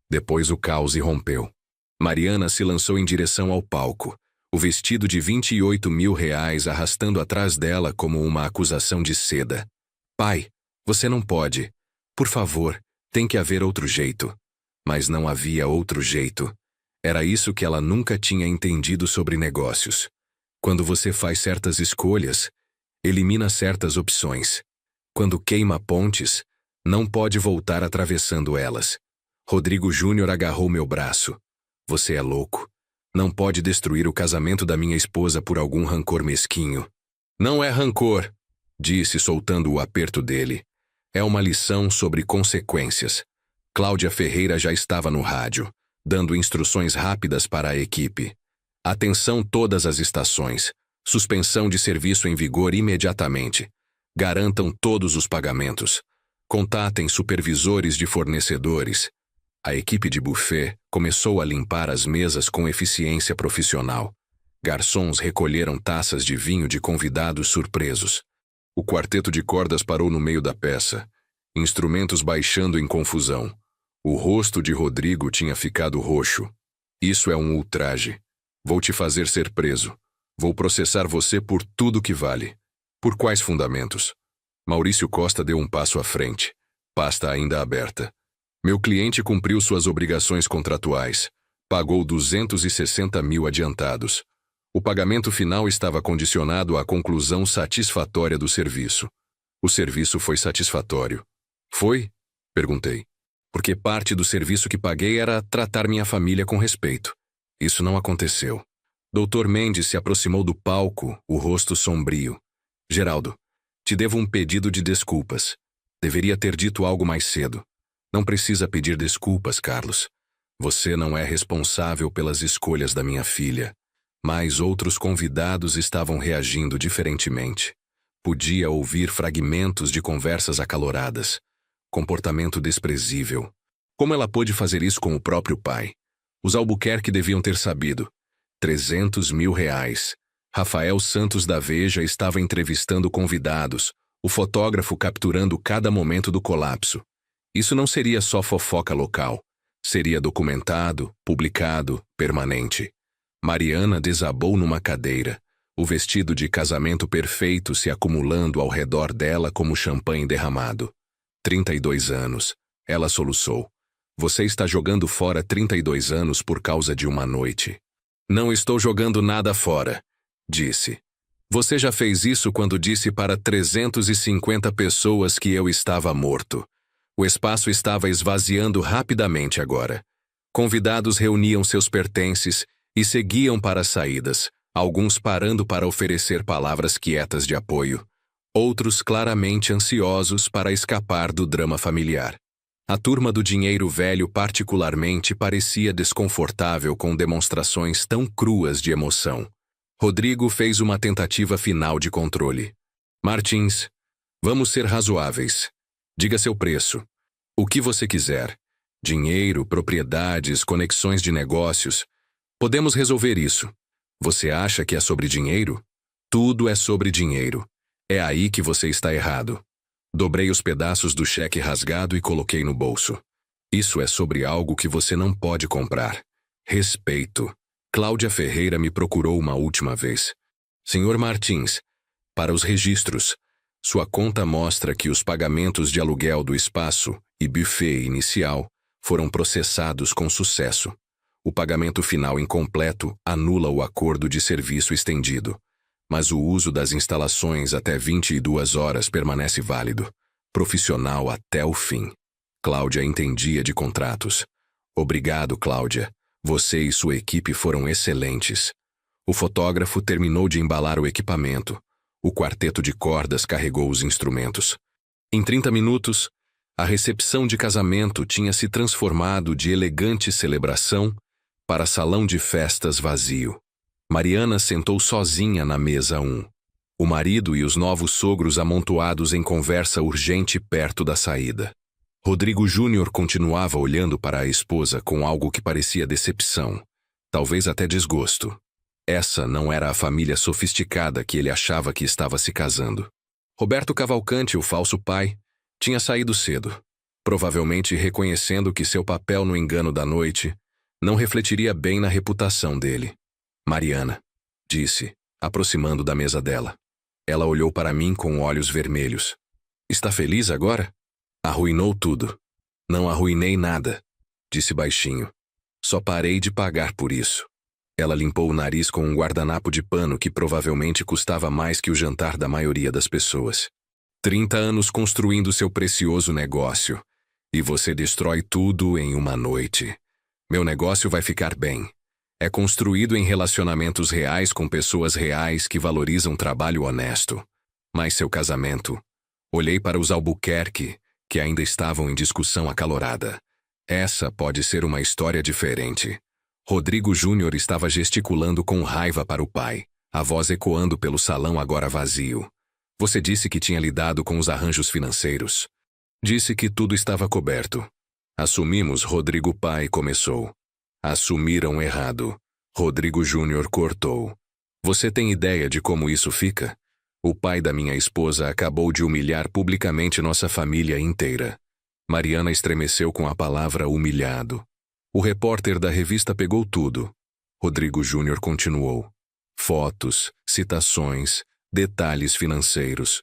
Depois o caos irrompeu. Mariana se lançou em direção ao palco. o vestido de 28 mil reais arrastando atrás dela como uma acusação de seda. Pai, você não pode. Por favor, tem que haver outro jeito. Mas não havia outro jeito. Era isso que ela nunca tinha entendido sobre negócios. Quando você faz certas escolhas, elimina certas opções. Quando queima pontes, não pode voltar atravessando elas. Rodrigo Júnior agarrou meu braço. Você é louco. Não pode destruir o casamento da minha esposa por algum rancor mesquinho. Não é rancor, disse soltando o aperto dele. É uma lição sobre consequências. Cláudia Ferreira já estava no rádio, dando instruções rápidas para a equipe. Atenção todas as estações. Suspensão de serviço em vigor imediatamente. Garantam todos os pagamentos. Contatem supervisores de fornecedores. A equipe de buffet começou a limpar as mesas com eficiência profissional. Garçons recolheram taças de vinho de convidados surpresos. O quarteto de cordas parou no meio da peça, instrumentos baixando em confusão. O rosto de Rodrigo tinha ficado roxo. Isso é um ultraje. Vou te fazer ser preso. Vou processar você por tudo que vale. Por quais fundamentos? Maurício Costa deu um passo à frente. Pasta ainda aberta. Meu cliente cumpriu suas obrigações contratuais. Pagou 260 mil adiantados. O pagamento final estava condicionado à conclusão satisfatória do serviço. O serviço foi satisfatório. Foi? Perguntei. Porque parte do serviço que paguei era tratar minha família com respeito. Isso não aconteceu. Dr. Mendes se aproximou do palco, o rosto sombrio. Geraldo, te devo um pedido de desculpas. Deveria ter dito algo mais cedo. Não precisa pedir desculpas, Carlos. Você não é responsável pelas escolhas da minha filha. Mas outros convidados estavam reagindo diferentemente. Podia ouvir fragmentos de conversas acaloradas. Comportamento desprezível. Como ela pôde fazer isso com o próprio pai? Os Albuquerque deviam ter sabido. 300 mil reais. Rafael Santos da Veja estava entrevistando convidados, o fotógrafo capturando cada momento do colapso. Isso não seria só fofoca local. Seria documentado, publicado, permanente. Mariana desabou numa cadeira, o vestido de casamento perfeito se acumulando ao redor dela como champanhe derramado. 32 anos. Ela soluçou. Você está jogando fora 32 anos por causa de uma noite. Não estou jogando nada fora, disse. Você já fez isso quando disse para 350 pessoas que eu estava morto. O espaço estava esvaziando rapidamente agora. Convidados reuniam seus pertences e seguiam para as saídas, alguns parando para oferecer palavras quietas de apoio, outros claramente ansiosos para escapar do drama familiar. A turma do dinheiro velho particularmente parecia desconfortável com demonstrações tão cruas de emoção. Rodrigo fez uma tentativa final de controle. Martins, vamos ser razoáveis. Diga seu preço. O que você quiser. Dinheiro, propriedades, conexões de negócios. Podemos resolver isso. Você acha que é sobre dinheiro? Tudo é sobre dinheiro. É aí que você está errado. Dobrei os pedaços do cheque rasgado e coloquei no bolso. Isso é sobre algo que você não pode comprar. Respeito. Cláudia Ferreira me procurou uma última vez. Senhor Martins, para os registros, sua conta mostra que os pagamentos de aluguel do espaço e buffet inicial foram processados com sucesso. O pagamento final incompleto anula o acordo de serviço estendido, mas o uso das instalações até 22 horas permanece válido, profissional até o fim. Cláudia entendia de contratos. Obrigado, Cláudia. Você e sua equipe foram excelentes. O fotógrafo terminou de embalar o equipamento. O quarteto de cordas carregou os instrumentos. Em 30 minutos, a recepção de casamento tinha se transformado de elegante celebração para salão de festas vazio. Mariana sentou sozinha na mesa 1. O marido e os novos sogros amontoados em conversa urgente perto da saída. Rodrigo Júnior continuava olhando para a esposa com algo que parecia decepção, talvez até desgosto. Essa não era a família sofisticada que ele achava que estava se casando. Roberto Cavalcante, o falso pai, tinha saído cedo, provavelmente reconhecendo que seu papel no engano da noite não refletiria bem na reputação dele. Mariana. disse, aproximando da mesa dela. Ela olhou para mim com olhos vermelhos. Está feliz agora? Arruinou tudo. Não arruinei nada, disse baixinho. Só parei de pagar por isso. Ela limpou o nariz com um guardanapo de pano que provavelmente custava mais que o jantar da maioria das pessoas. 30 anos construindo seu precioso negócio. E você destrói tudo em uma noite. Meu negócio vai ficar bem. É construído em relacionamentos reais com pessoas reais que valorizam trabalho honesto. Mas seu casamento... Olhei para os Albuquerque, que ainda estavam em discussão acalorada. Essa pode ser uma história diferente. Rodrigo Júnior estava gesticulando com raiva para o pai, a voz ecoando pelo salão agora vazio. Você disse que tinha lidado com os arranjos financeiros. Disse que tudo estava coberto. Assumimos, Rodrigo pai começou. Assumiram errado. Rodrigo Júnior cortou. Você tem ideia de como isso fica? O pai da minha esposa acabou de humilhar publicamente nossa família inteira. Mariana estremeceu com a palavra humilhado. O repórter da revista pegou tudo. Rodrigo Júnior continuou. Fotos, citações, detalhes financeiros.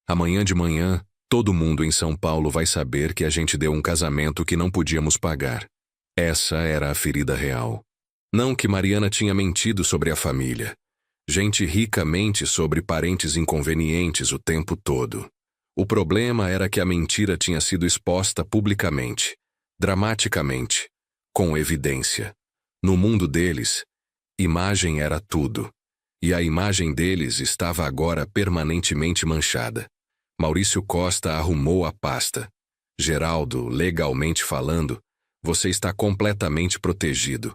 Amanhã de manhã, todo mundo em São Paulo vai saber que a gente deu um casamento que não podíamos pagar. Essa era a ferida real. Não que Mariana tinha mentido sobre a família. Gente rica mente sobre parentes inconvenientes o tempo todo. O problema era que a mentira tinha sido exposta publicamente, dramaticamente, com evidência. No mundo deles, imagem era tudo. E a imagem deles estava agora permanentemente manchada. Maurício Costa arrumou a pasta. Geraldo, legalmente falando, você está completamente protegido.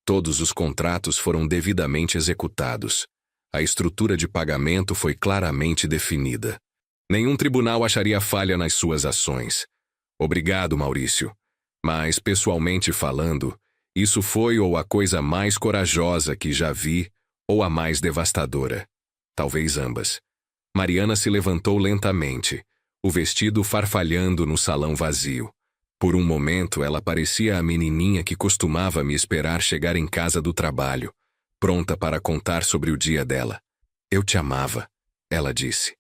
Todos os contratos foram devidamente executados. A estrutura de pagamento foi claramente definida. Nenhum tribunal acharia falha nas suas ações. Obrigado, Maurício. Mas, pessoalmente falando, isso foi ou a coisa mais corajosa que já vi, ou a mais devastadora. Talvez ambas. Mariana se levantou lentamente, o vestido farfalhando no salão vazio. Por um momento, ela parecia a menininha que costumava me esperar chegar em casa do trabalho, pronta para contar sobre o dia dela. Eu te amava, ela disse.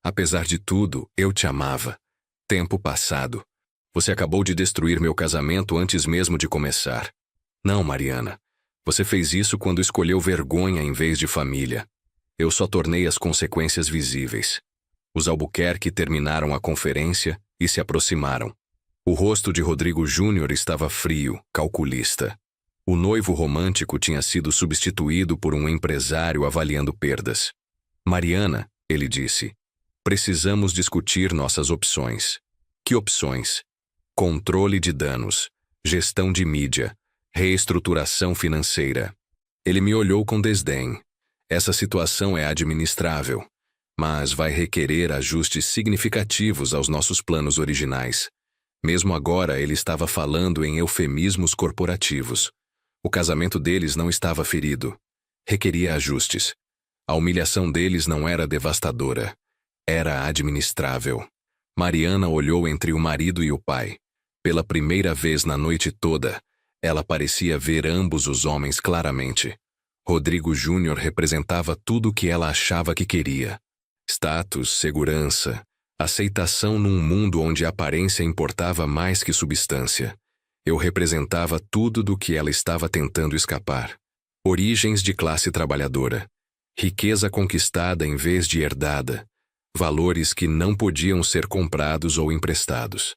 Apesar de tudo, eu te amava. Tempo passado. Você acabou de destruir meu casamento antes mesmo de começar. Não, Mariana. Você fez isso quando escolheu vergonha em vez de família. Eu só tornei as consequências visíveis. Os Albuquerque terminaram a conferência e se aproximaram. O rosto de Rodrigo Júnior estava frio, calculista. O noivo romântico tinha sido substituído por um empresário avaliando perdas. Mariana, ele disse, precisamos discutir nossas opções. Que opções? Controle de danos, gestão de mídia, reestruturação financeira. Ele me olhou com desdém. Essa situação é administrável, mas vai requerer ajustes significativos aos nossos planos originais. Mesmo agora, ele estava falando em eufemismos corporativos. O casamento deles não estava ferido. Requeria ajustes. A humilhação deles não era devastadora. Era administrável. Mariana olhou entre o marido e o pai. Pela primeira vez na noite toda, ela parecia ver ambos os homens claramente. Rodrigo Júnior representava tudo o que ela achava que queria. Status, segurança, aceitação num mundo onde a aparência importava mais que substância. Eu representava tudo do que ela estava tentando escapar. Origens de classe trabalhadora. Riqueza conquistada em vez de herdada. Valores que não podiam ser comprados ou emprestados.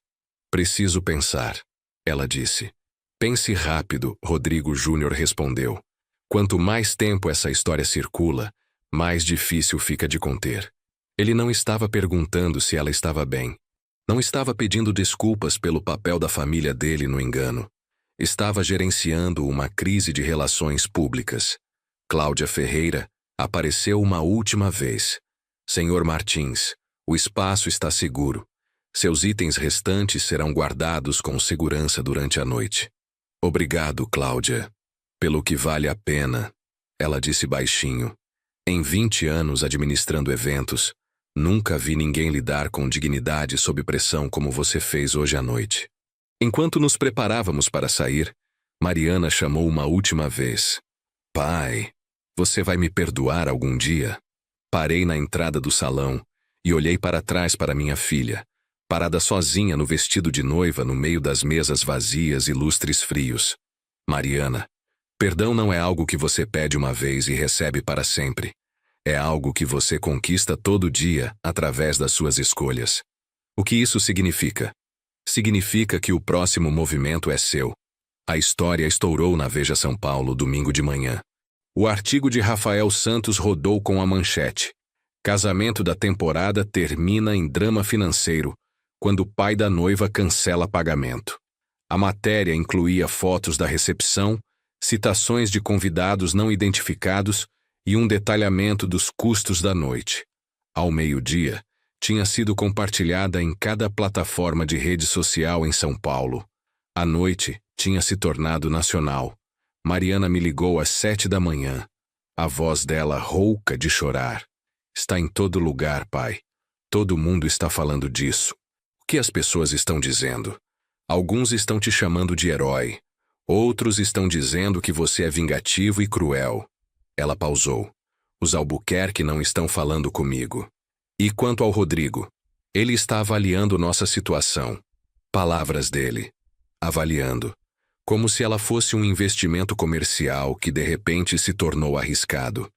Preciso pensar, ela disse. Pense rápido, Rodrigo Júnior respondeu. Quanto mais tempo essa história circula, mais difícil fica de conter. Ele não estava perguntando se ela estava bem. Não estava pedindo desculpas pelo papel da família dele no engano. Estava gerenciando uma crise de relações públicas. Cláudia Ferreira apareceu uma última vez. Senhor Martins, o espaço está seguro. Seus itens restantes serão guardados com segurança durante a noite. Obrigado, Cláudia. Pelo que vale a pena, ela disse baixinho. Em 20 anos administrando eventos, nunca vi ninguém lidar com dignidade sob pressão como você fez hoje à noite. Enquanto nos preparávamos para sair, Mariana chamou uma última vez. Pai. Você vai me perdoar algum dia? Parei na entrada do salão e olhei para trás para minha filha, parada sozinha no vestido de noiva no meio das mesas vazias e lustres frios. Mariana, perdão não é algo que você pede uma vez e recebe para sempre. É algo que você conquista todo dia através das suas escolhas. O que isso significa? Significa que o próximo movimento é seu. A história estourou na Veja São Paulo domingo de manhã. O artigo de Rafael Santos rodou com a manchete: casamento da temporada termina em drama financeiro, quando o pai da noiva cancela pagamento. A matéria incluía fotos da recepção, citações de convidados não identificados e um detalhamento dos custos da noite. Ao meio-dia, tinha sido compartilhada em cada plataforma de rede social em São Paulo. A noite tinha se tornado nacional. Mariana me ligou às 7 da manhã. A voz dela rouca de chorar. Está em todo lugar, pai. Todo mundo está falando disso. O que as pessoas estão dizendo? Alguns estão te chamando de herói. Outros estão dizendo que você é vingativo e cruel. Ela pausou. Os Albuquerque não estão falando comigo. E quanto ao Rodrigo? Ele está avaliando nossa situação. Palavras dele. Avaliando. Como se ela fosse um investimento comercial que de repente se tornou arriscado.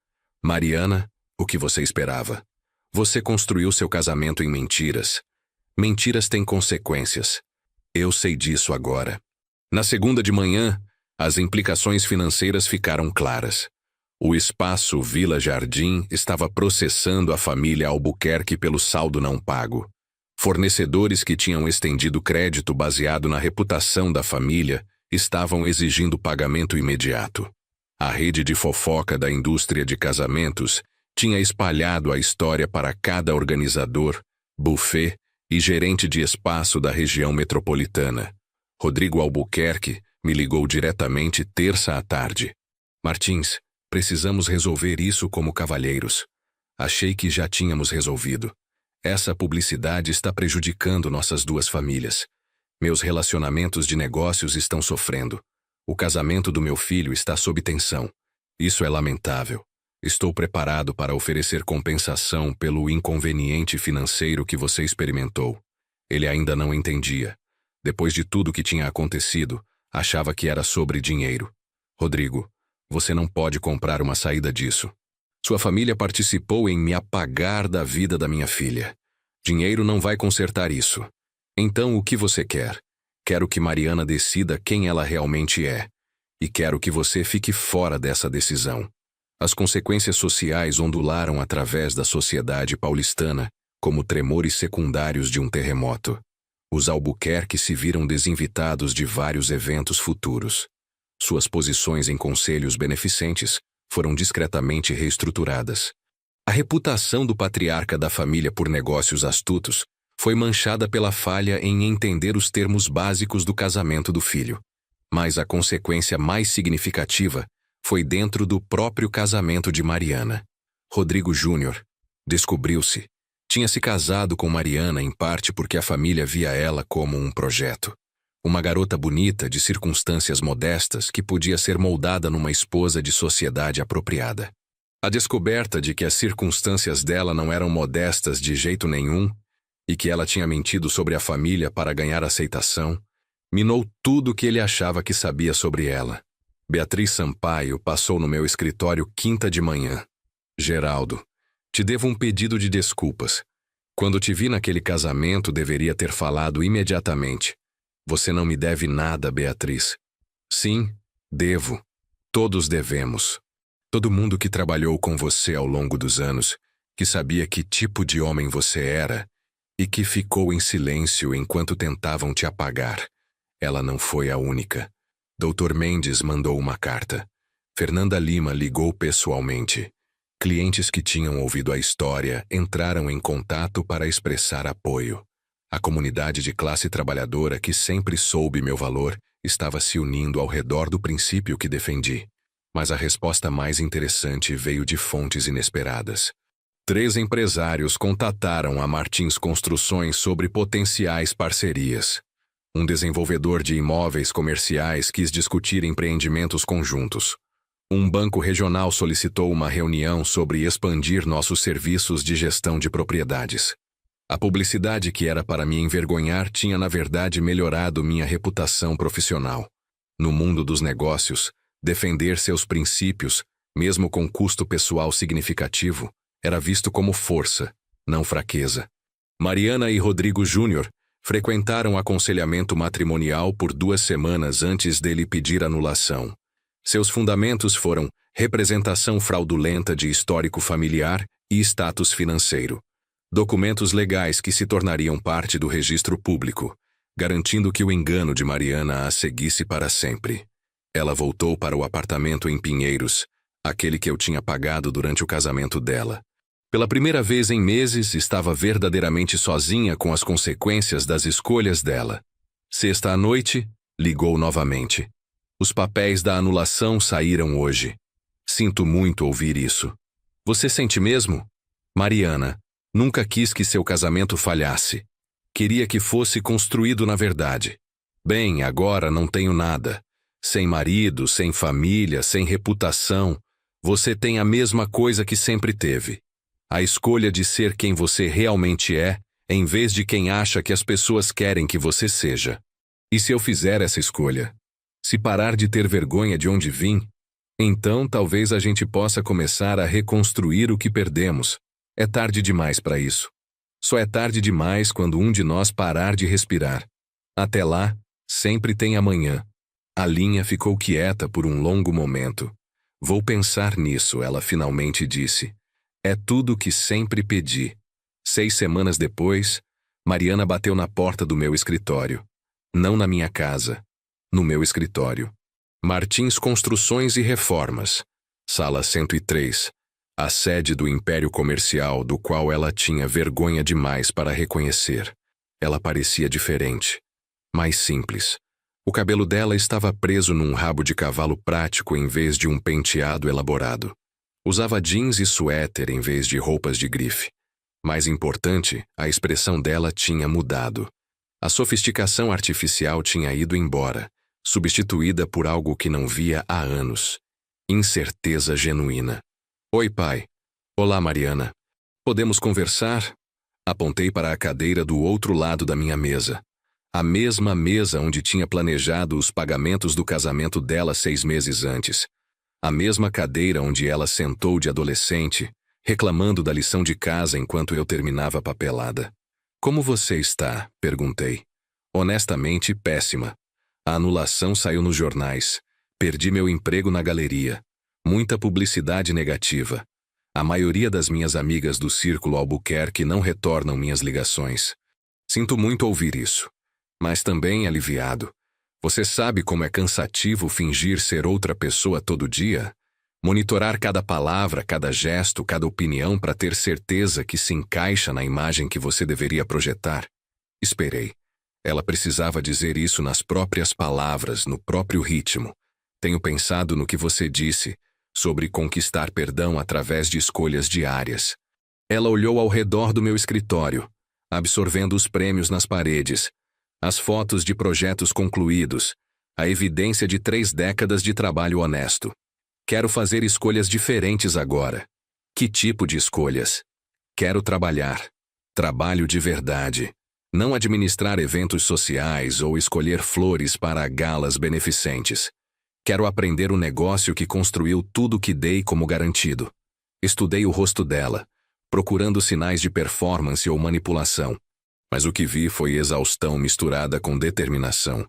Mariana, o que você esperava? Você construiu seu casamento em mentiras. Mentiras têm consequências. Eu sei disso agora. Na segunda de manhã, as implicações financeiras ficaram claras. O espaço Vila Jardim estava processando a família Albuquerque pelo saldo não pago. Fornecedores que tinham estendido crédito baseado na reputação da família estavam exigindo pagamento imediato. A rede de fofoca da indústria de casamentos tinha espalhado a história para cada organizador, buffet e gerente de espaço da região metropolitana. Rodrigo Albuquerque me ligou diretamente terça à tarde. Martins, precisamos resolver isso como cavalheiros. Achei que já tínhamos resolvido. Essa publicidade está prejudicando nossas duas famílias. Meus relacionamentos de negócios estão sofrendo. O casamento do meu filho está sob tensão. Isso é lamentável. Estou preparado para oferecer compensação pelo inconveniente financeiro que você experimentou. Ele ainda não entendia. Depois de tudo que tinha acontecido, achava que era sobre dinheiro. Rodrigo, você não pode comprar uma saída disso. Sua família participou em me apagar da vida da minha filha. Dinheiro não vai consertar isso. Então, o que você quer? Quero que Mariana decida quem ela realmente é. E quero que você fique fora dessa decisão. As consequências sociais ondularam através da sociedade paulistana, como tremores secundários de um terremoto. Os Albuquerque se viram desinvitados de vários eventos futuros. Suas posições em conselhos beneficentes foram discretamente reestruturadas. A reputação do patriarca da família por negócios astutos foi manchada pela falha em entender os termos básicos do casamento do filho. Mas a consequência mais significativa foi dentro do próprio casamento de Mariana. Rodrigo Júnior, descobriu-se, tinha se casado com Mariana em parte porque a família via ela como um projeto. Uma garota bonita de circunstâncias modestas que podia ser moldada numa esposa de sociedade apropriada. A descoberta de que as circunstâncias dela não eram modestas de jeito nenhum e que ela tinha mentido sobre a família para ganhar aceitação, minou tudo o que ele achava que sabia sobre ela. Beatriz Sampaio passou no meu escritório quinta de manhã. Geraldo, te devo um pedido de desculpas. Quando te vi naquele casamento, deveria ter falado imediatamente. Você não me deve nada, Beatriz. Sim, devo. Todos devemos. Todo mundo que trabalhou com você ao longo dos anos, que sabia que tipo de homem você era, e que ficou em silêncio enquanto tentavam te apagar. Ela não foi a única. Dr. Mendes mandou uma carta. Fernanda Lima ligou pessoalmente. Clientes que tinham ouvido a história entraram em contato para expressar apoio. A comunidade de classe trabalhadora que sempre soube meu valor estava se unindo ao redor do princípio que defendi. Mas a resposta mais interessante veio de fontes inesperadas. 3 empresários contataram a Martins Construções sobre potenciais parcerias. Um desenvolvedor de imóveis comerciais quis discutir empreendimentos conjuntos. Um banco regional solicitou uma reunião sobre expandir nossos serviços de gestão de propriedades. A publicidade que era para me envergonhar tinha, na verdade, melhorado minha reputação profissional. No mundo dos negócios, defender seus princípios, mesmo com custo pessoal significativo, era visto como força, não fraqueza. Mariana e Rodrigo Júnior frequentaram aconselhamento matrimonial por 2 semanas antes dele pedir anulação. Seus fundamentos foram representação fraudulenta de histórico familiar e status financeiro. Documentos legais que se tornariam parte do registro público, garantindo que o engano de Mariana a seguisse para sempre. Ela voltou para o apartamento em Pinheiros, aquele que eu tinha pagado durante o casamento dela. Pela primeira vez em meses, estava verdadeiramente sozinha com as consequências das escolhas dela. Sexta à noite, ligou novamente. Os papéis da anulação saíram hoje. Sinto muito ouvir isso. Você sente mesmo? Mariana, nunca quis que seu casamento falhasse. Queria que fosse construído na verdade. Bem, agora não tenho nada. Sem marido, sem família, sem reputação. Você tem a mesma coisa que sempre teve. A escolha de ser quem você realmente é, em vez de quem acha que as pessoas querem que você seja. E se eu fizer essa escolha? Se parar de ter vergonha de onde vim, então talvez a gente possa começar a reconstruir o que perdemos. É tarde demais para isso. Só é tarde demais quando um de nós parar de respirar. Até lá, sempre tem amanhã. A linha ficou quieta por um longo momento. Vou pensar nisso, ela finalmente disse. É tudo o que sempre pedi. 6 semanas depois, Mariana bateu na porta do meu escritório. Não na minha casa. No meu escritório. Martins Construções e Reformas. Sala 103. A sede do império comercial do qual ela tinha vergonha demais para reconhecer. Ela parecia diferente. Mais simples. O cabelo dela estava preso num rabo de cavalo prático em vez de um penteado elaborado. Usava jeans e suéter em vez de roupas de grife. Mais importante, a expressão dela tinha mudado. A sofisticação artificial tinha ido embora, substituída por algo que não via há anos. Incerteza genuína. Oi, pai. Olá, Mariana. Podemos conversar? Apontei para a cadeira do outro lado da minha mesa. A mesma mesa onde tinha planejado os pagamentos do casamento dela 6 meses antes. A mesma cadeira onde ela sentou de adolescente, reclamando da lição de casa enquanto eu terminava a papelada. Como você está? Perguntei. Honestamente, péssima. A anulação saiu nos jornais. Perdi meu emprego na galeria. Muita publicidade negativa. A maioria das minhas amigas do Círculo Albuquerque não retornam minhas ligações. Sinto muito ouvir isso. Mas também aliviado. Você sabe como é cansativo fingir ser outra pessoa todo dia? Monitorar cada palavra, cada gesto, cada opinião para ter certeza que se encaixa na imagem que você deveria projetar? Esperei. Ela precisava dizer isso nas próprias palavras, no próprio ritmo. Tenho pensado no que você disse, sobre conquistar perdão através de escolhas diárias. Ela olhou ao redor do meu escritório, absorvendo os prêmios nas paredes, as fotos de projetos concluídos, a evidência de 3 décadas de trabalho honesto. Quero fazer escolhas diferentes agora. Que tipo de escolhas? Quero trabalhar. Trabalho de verdade. Não administrar eventos sociais ou escolher flores para galas beneficentes. Quero aprender o negócio que construiu tudo que dei como garantido. Estudei o rosto dela, procurando sinais de performance ou manipulação. Mas o que vi foi exaustão misturada com determinação.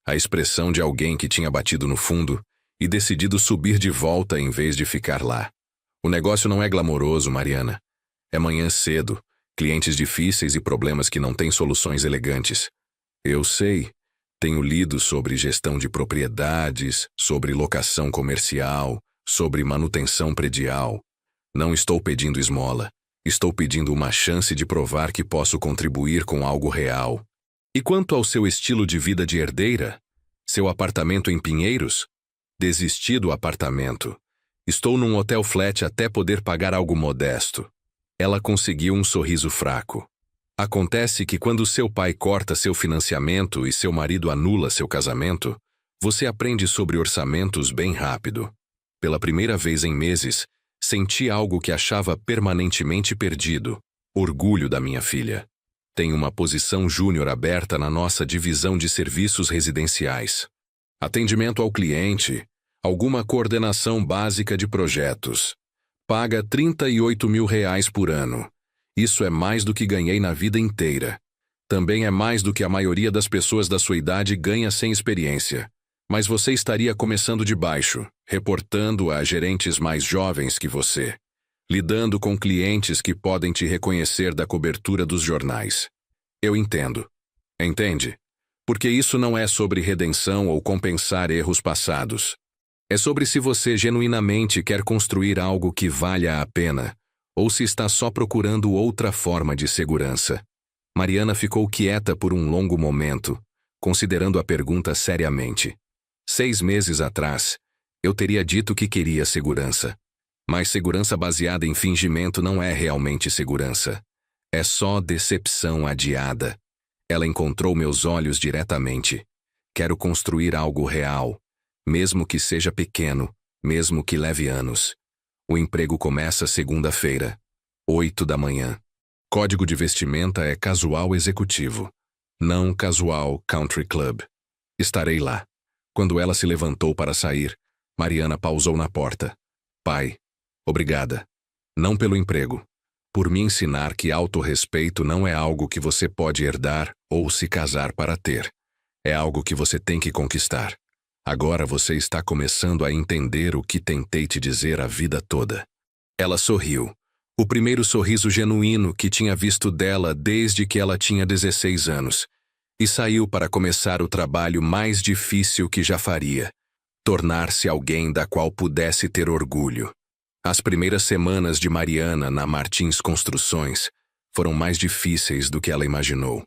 A expressão de alguém que tinha batido no fundo e decidido subir de volta em vez de ficar lá. O negócio não é glamouroso, Mariana. É manhã cedo, clientes difíceis e problemas que não têm soluções elegantes. Eu sei. Tenho lido sobre gestão de propriedades, sobre locação comercial, sobre manutenção predial. Não estou pedindo esmola. Estou pedindo uma chance de provar que posso contribuir com algo real. E quanto ao seu estilo de vida de herdeira? Seu apartamento em Pinheiros? Desisti do apartamento. Estou num hotel flat até poder pagar algo modesto. Ela conseguiu um sorriso fraco. Acontece que quando seu pai corta seu financiamento e seu marido anula seu casamento, você aprende sobre orçamentos bem rápido. Pela primeira vez em meses, senti algo que achava permanentemente perdido: orgulho da minha filha. Tenho uma posição júnior aberta na nossa divisão de serviços residenciais. Atendimento ao cliente, alguma coordenação básica de projetos. Paga R$ 38 mil por ano. Isso é mais do que ganhei na vida inteira. Também é mais do que a maioria das pessoas da sua idade ganha sem experiência. Mas você estaria começando de baixo, reportando a gerentes mais jovens que você, lidando com clientes que podem te reconhecer da cobertura dos jornais. Eu entendo. Entende? Porque isso não é sobre redenção ou compensar erros passados. É sobre se você genuinamente quer construir algo que valha a pena, ou se está só procurando outra forma de segurança. Mariana ficou quieta por um longo momento, considerando a pergunta seriamente. 6 meses atrás, eu teria dito que queria segurança. Mas segurança baseada em fingimento não é realmente segurança. É só decepção adiada. Ela encontrou meus olhos diretamente. Quero construir algo real, mesmo que seja pequeno, mesmo que leve anos. O emprego começa segunda-feira, 8 da manhã. Código de vestimenta é casual executivo, não casual country club. Estarei lá. Quando ela se levantou para sair, Mariana pausou na porta. Pai, obrigada. Não pelo emprego. Por me ensinar que autorrespeito não é algo que você pode herdar ou se casar para ter. É algo que você tem que conquistar. Agora você está começando a entender o que tentei te dizer a vida toda. Ela sorriu. O primeiro sorriso genuíno que tinha visto dela desde que ela tinha 16 anos. E saiu para começar o trabalho mais difícil que já faria. Tornar-se alguém da qual pudesse ter orgulho. As primeiras semanas de Mariana na Martins Construções foram mais difíceis do que ela imaginou.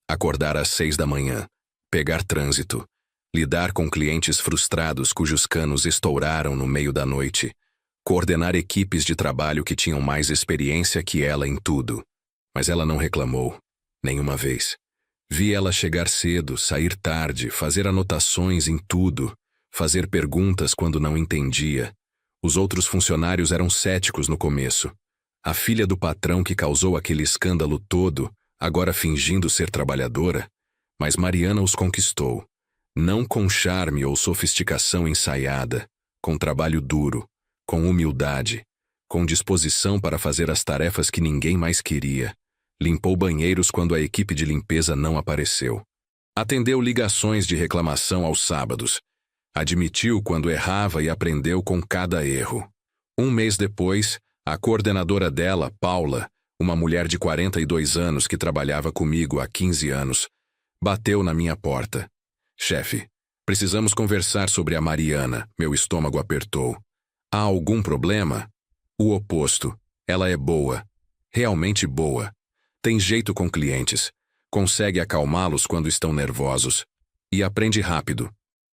Acordar às 6 da manhã, pegar trânsito, lidar com clientes frustrados cujos canos estouraram no meio da noite, coordenar equipes de trabalho que tinham mais experiência que ela em tudo. Mas ela não reclamou, nenhuma vez. Vi ela chegar cedo, sair tarde, fazer anotações em tudo, fazer perguntas quando não entendia. Os outros funcionários eram céticos no começo. A filha do patrão que causou aquele escândalo todo, agora fingindo ser trabalhadora, mas Mariana os conquistou. Não com charme ou sofisticação ensaiada, com trabalho duro, com humildade, com disposição para fazer as tarefas que ninguém mais queria. Limpou banheiros quando a equipe de limpeza não apareceu. Atendeu ligações de reclamação aos sábados. Admitiu quando errava e aprendeu com cada erro. Um mês depois, a coordenadora dela, Paula, uma mulher de 42 anos que trabalhava comigo há 15 anos, bateu na minha porta. Chefe, precisamos conversar sobre a Mariana. Meu estômago apertou. Há algum problema? O oposto. Ela é boa. Realmente boa. Tem jeito com clientes. Consegue acalmá-los quando estão nervosos. E aprende rápido.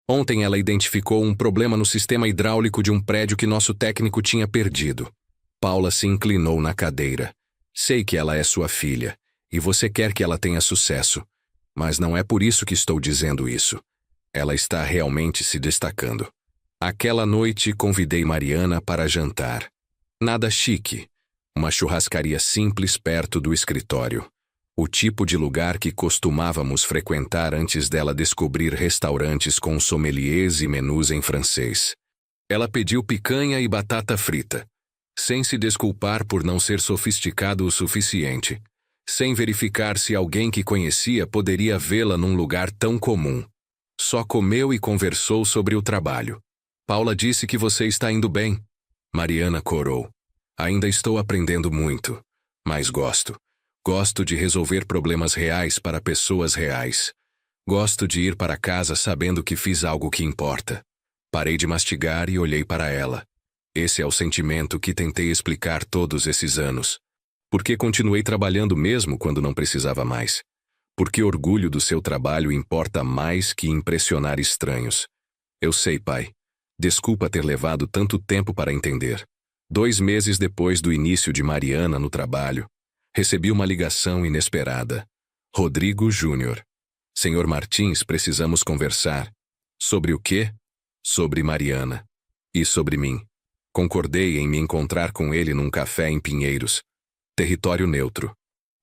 Ontem ela identificou um problema no sistema hidráulico de um prédio que nosso técnico tinha perdido. Paula se inclinou na cadeira. Sei que ela é sua filha, e você quer que ela tenha sucesso. Mas não é por isso que estou dizendo isso. Ela está realmente se destacando. Aquela noite convidei Mariana para jantar. Nada chique. Uma churrascaria simples perto do escritório. O tipo de lugar que costumávamos frequentar antes dela descobrir restaurantes com sommeliers e menus em francês. Ela pediu picanha e batata frita, sem se desculpar por não ser sofisticado o suficiente, sem verificar se alguém que conhecia poderia vê-la num lugar tão comum. Só comeu e conversou sobre o trabalho. Paula disse que você está indo bem. Mariana corou. Ainda estou aprendendo muito, mas gosto. Gosto de resolver problemas reais para pessoas reais. Gosto de ir para casa sabendo que fiz algo que importa. Parei de mastigar e olhei para ela. Esse é o sentimento que tentei explicar todos esses anos. Porque continuei trabalhando mesmo quando não precisava mais. Porque orgulho do seu trabalho importa mais que impressionar estranhos. Eu sei, pai. Desculpa ter levado tanto tempo para entender. 2 meses depois do início de Mariana no trabalho, recebi uma ligação inesperada. Rodrigo Júnior. Senhor Martins, precisamos conversar. Sobre o quê? Sobre Mariana. E sobre mim? Concordei em me encontrar com ele num café em Pinheiros. Território neutro.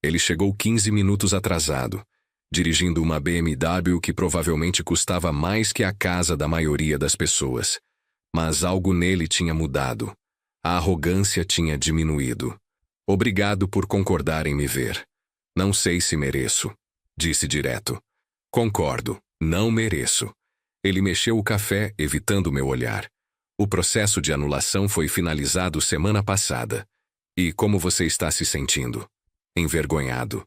Ele chegou 15 minutos atrasado, dirigindo uma BMW que provavelmente custava mais que a casa da maioria das pessoas. Mas algo nele tinha mudado. A arrogância tinha diminuído. Obrigado por concordar em me ver. Não sei se mereço, disse direto. Concordo, não mereço. Ele mexeu o café, evitando meu olhar. O processo de anulação foi finalizado semana passada. E como você está se sentindo? Envergonhado.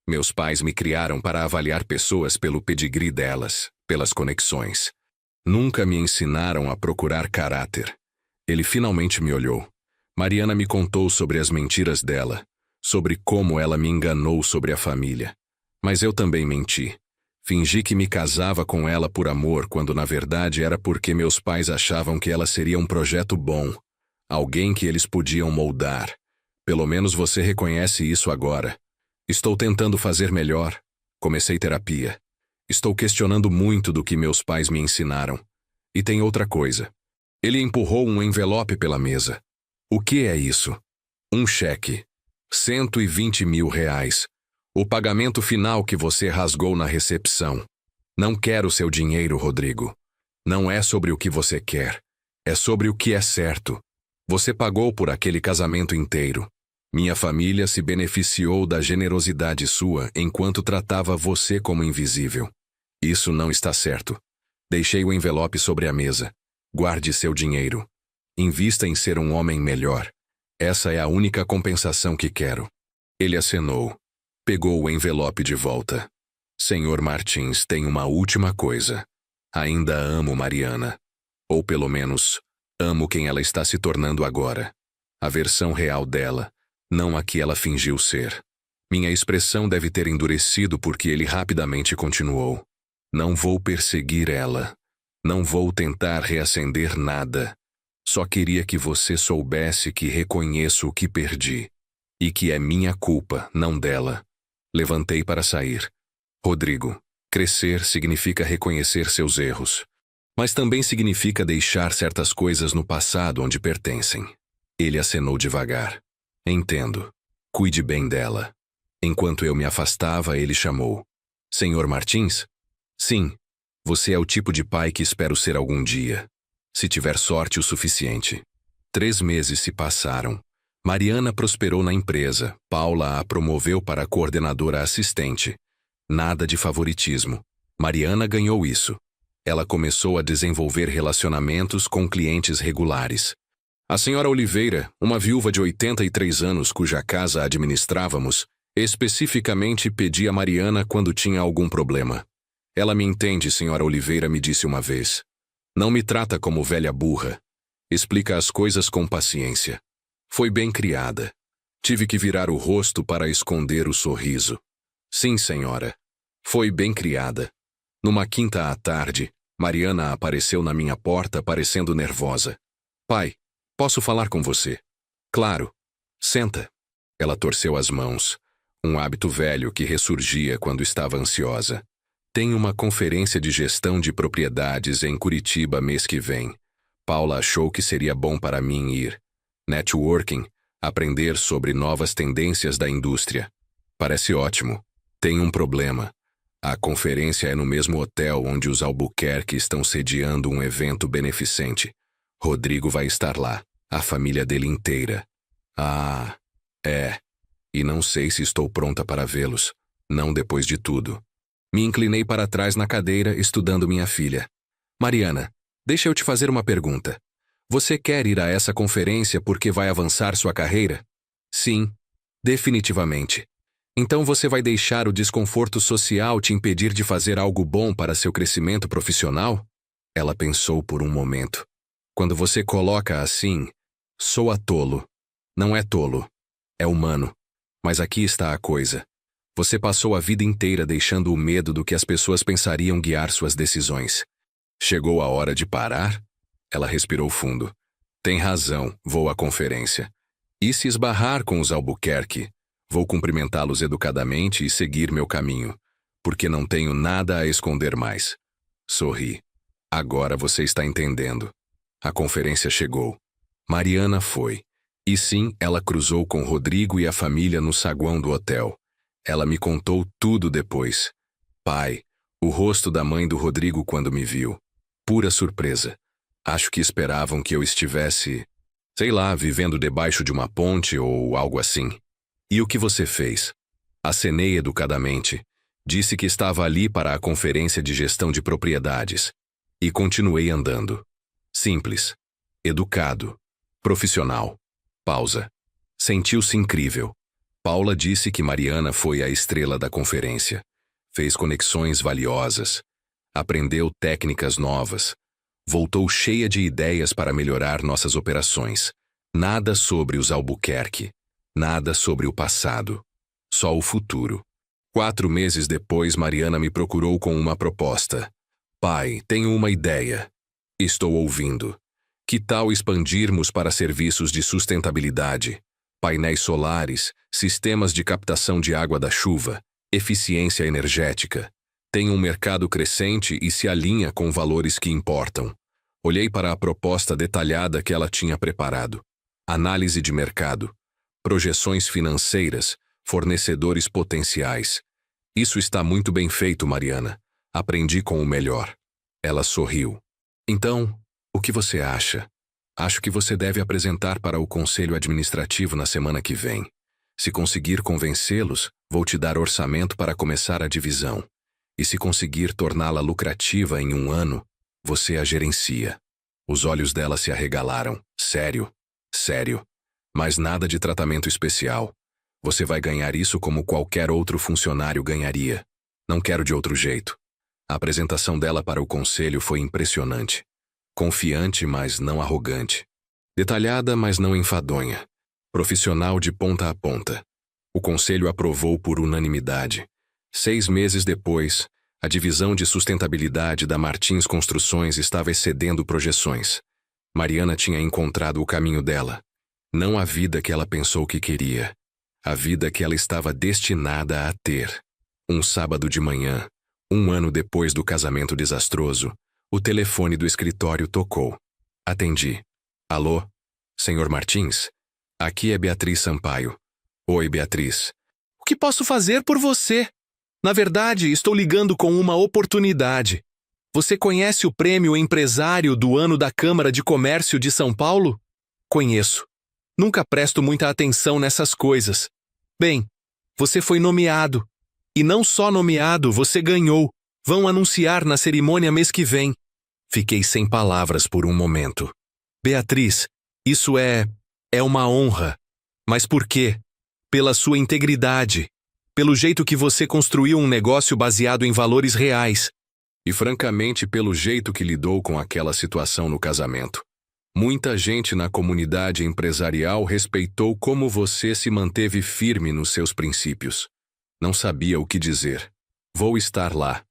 Meus pais me criaram para avaliar pessoas pelo pedigree delas, pelas conexões. Nunca me ensinaram a procurar caráter. Ele finalmente me olhou. Mariana me contou sobre as mentiras dela, sobre como ela me enganou sobre a família. Mas eu também menti. Fingi que me casava com ela por amor, quando na verdade era porque meus pais achavam que ela seria um projeto bom, alguém que eles podiam moldar. Pelo menos você reconhece isso agora. Estou tentando fazer melhor. Comecei terapia. Estou questionando muito do que meus pais me ensinaram. E tem outra coisa. Ele empurrou um envelope pela mesa. O que é isso? Um cheque. 120 mil reais. O pagamento final que você rasgou na recepção. Não quero seu dinheiro, Rodrigo. Não é sobre o que você quer. É sobre o que é certo. Você pagou por aquele casamento inteiro. Minha família se beneficiou da generosidade sua enquanto tratava você como invisível. Isso não está certo. Deixei o envelope sobre a mesa. Guarde seu dinheiro. Invista em ser um homem melhor. Essa é a única compensação que quero. Ele acenou. Pegou o envelope de volta. Senhor Martins, tem uma última coisa. Ainda amo Mariana. Ou pelo menos, amo quem ela está se tornando agora. A versão real dela, não a que ela fingiu ser. Minha expressão deve ter endurecido porque ele rapidamente continuou. Não vou perseguir ela. Não vou tentar reacender nada. Só queria que você soubesse que reconheço o que perdi. E que é minha culpa, não dela. Levantei para sair. Rodrigo, crescer significa reconhecer seus erros. Mas também significa deixar certas coisas no passado onde pertencem. Ele acenou devagar. Entendo. Cuide bem dela. Enquanto eu me afastava, ele chamou. Senhor Martins? Sim. Você é o tipo de pai que espero ser algum dia. Se tiver sorte o suficiente. 3 meses se passaram. Mariana prosperou na empresa. Paula a promoveu para coordenadora assistente. Nada de favoritismo. Mariana ganhou isso. Ela começou a desenvolver relacionamentos com clientes regulares. A senhora Oliveira, uma viúva de 83 anos cuja casa administrávamos, especificamente pedia a Mariana quando tinha algum problema. Ela me entende, senhora Oliveira me disse uma vez. Não me trata como velha burra. Explica as coisas com paciência. Foi bem criada. Tive que virar o rosto para esconder o sorriso. Sim, senhora. Foi bem criada. Numa quinta à tarde, Mariana apareceu na minha porta parecendo nervosa. Pai, posso falar com você? Claro. Senta. Ela torceu as mãos. Um hábito velho que ressurgia quando estava ansiosa. Tenho uma conferência de gestão de propriedades em Curitiba mês que vem. Paula achou que seria bom para mim ir. Networking, aprender sobre novas tendências da indústria. Parece ótimo. Tem um problema. A conferência é no mesmo hotel onde os Albuquerque estão sediando um evento beneficente. Rodrigo vai estar lá, a família dele inteira. Ah, é. E não sei se estou pronta para vê-los. Não depois de tudo. Me inclinei para trás na cadeira, estudando minha filha. Mariana, deixa eu te fazer uma pergunta. Você quer ir a essa conferência porque vai avançar sua carreira? Sim, definitivamente. Então você vai deixar o desconforto social te impedir de fazer algo bom para seu crescimento profissional? Ela pensou por um momento. Quando você coloca assim, soa tolo. Não é tolo. É humano. Mas aqui está a coisa. Você passou a vida inteira deixando o medo do que as pessoas pensariam guiar suas decisões. Chegou a hora de parar? Ela respirou fundo. Tem razão, vou à conferência. E se esbarrar com os Albuquerque? Vou cumprimentá-los educadamente e seguir meu caminho, porque não tenho nada a esconder mais. Sorri. Agora você está entendendo. A conferência chegou. Mariana foi. E sim, ela cruzou com Rodrigo e a família no saguão do hotel. Ela me contou tudo depois. Pai, o rosto da mãe do Rodrigo quando me viu. Pura surpresa. Acho que esperavam que eu estivesse, sei lá, vivendo debaixo de uma ponte ou algo assim. E o que você fez? Acenei educadamente. Disse que estava ali para a conferência de gestão de propriedades. E continuei andando. Simples. Educado. Profissional. Pausa. Sentiu-se incrível. Paula disse que Mariana foi a estrela da conferência. Fez conexões valiosas. Aprendeu técnicas novas. Voltou cheia de ideias para melhorar nossas operações. Nada sobre os Albuquerque. Nada sobre o passado. Só o futuro. 4 meses depois, Mariana me procurou com uma proposta. Pai, tenho uma ideia. Estou ouvindo. Que tal expandirmos para serviços de sustentabilidade? Painéis solares, sistemas de captação de água da chuva, eficiência energética. Tem um mercado crescente e se alinha com valores que importam. Olhei para a proposta detalhada que ela tinha preparado. Análise de mercado. Projeções financeiras. Fornecedores potenciais. Isso está muito bem feito, Mariana. Aprendi com o melhor. Ela sorriu. Então, o que você acha? Acho que você deve apresentar para o conselho administrativo na semana que vem. Se conseguir convencê-los, vou te dar orçamento para começar a divisão. E se conseguir torná-la lucrativa em 1 ano, você a gerencia. Os olhos dela se arregalaram. Sério? Sério. Mas nada de tratamento especial. Você vai ganhar isso como qualquer outro funcionário ganharia. Não quero de outro jeito. A apresentação dela para o conselho foi impressionante. Confiante, mas não arrogante. Detalhada, mas não enfadonha. Profissional de ponta a ponta. O conselho aprovou por unanimidade. 6 meses depois, a divisão de sustentabilidade da Martins Construções estava excedendo projeções. Mariana tinha encontrado o caminho dela. Não a vida que ela pensou que queria. A vida que ela estava destinada a ter. Um sábado de manhã, 1 ano depois do casamento desastroso, o telefone do escritório tocou. Atendi. Alô? Senhor Martins? Aqui é Beatriz Sampaio. Oi, Beatriz. O que posso fazer por você? Na verdade, estou ligando com uma oportunidade. Você conhece o prêmio Empresário do Ano da Câmara de Comércio de São Paulo? Conheço. Nunca presto muita atenção nessas coisas. Bem, você foi nomeado. E não só nomeado, você ganhou. Vão anunciar na cerimônia mês que vem. Fiquei sem palavras por um momento. Beatriz, isso é uma honra. Mas por quê? Pela sua integridade. Pelo jeito que você construiu um negócio baseado em valores reais. E francamente pelo jeito que lidou com aquela situação no casamento. Muita gente na comunidade empresarial respeitou como você se manteve firme nos seus princípios. Não sabia o que dizer. Vou estar lá.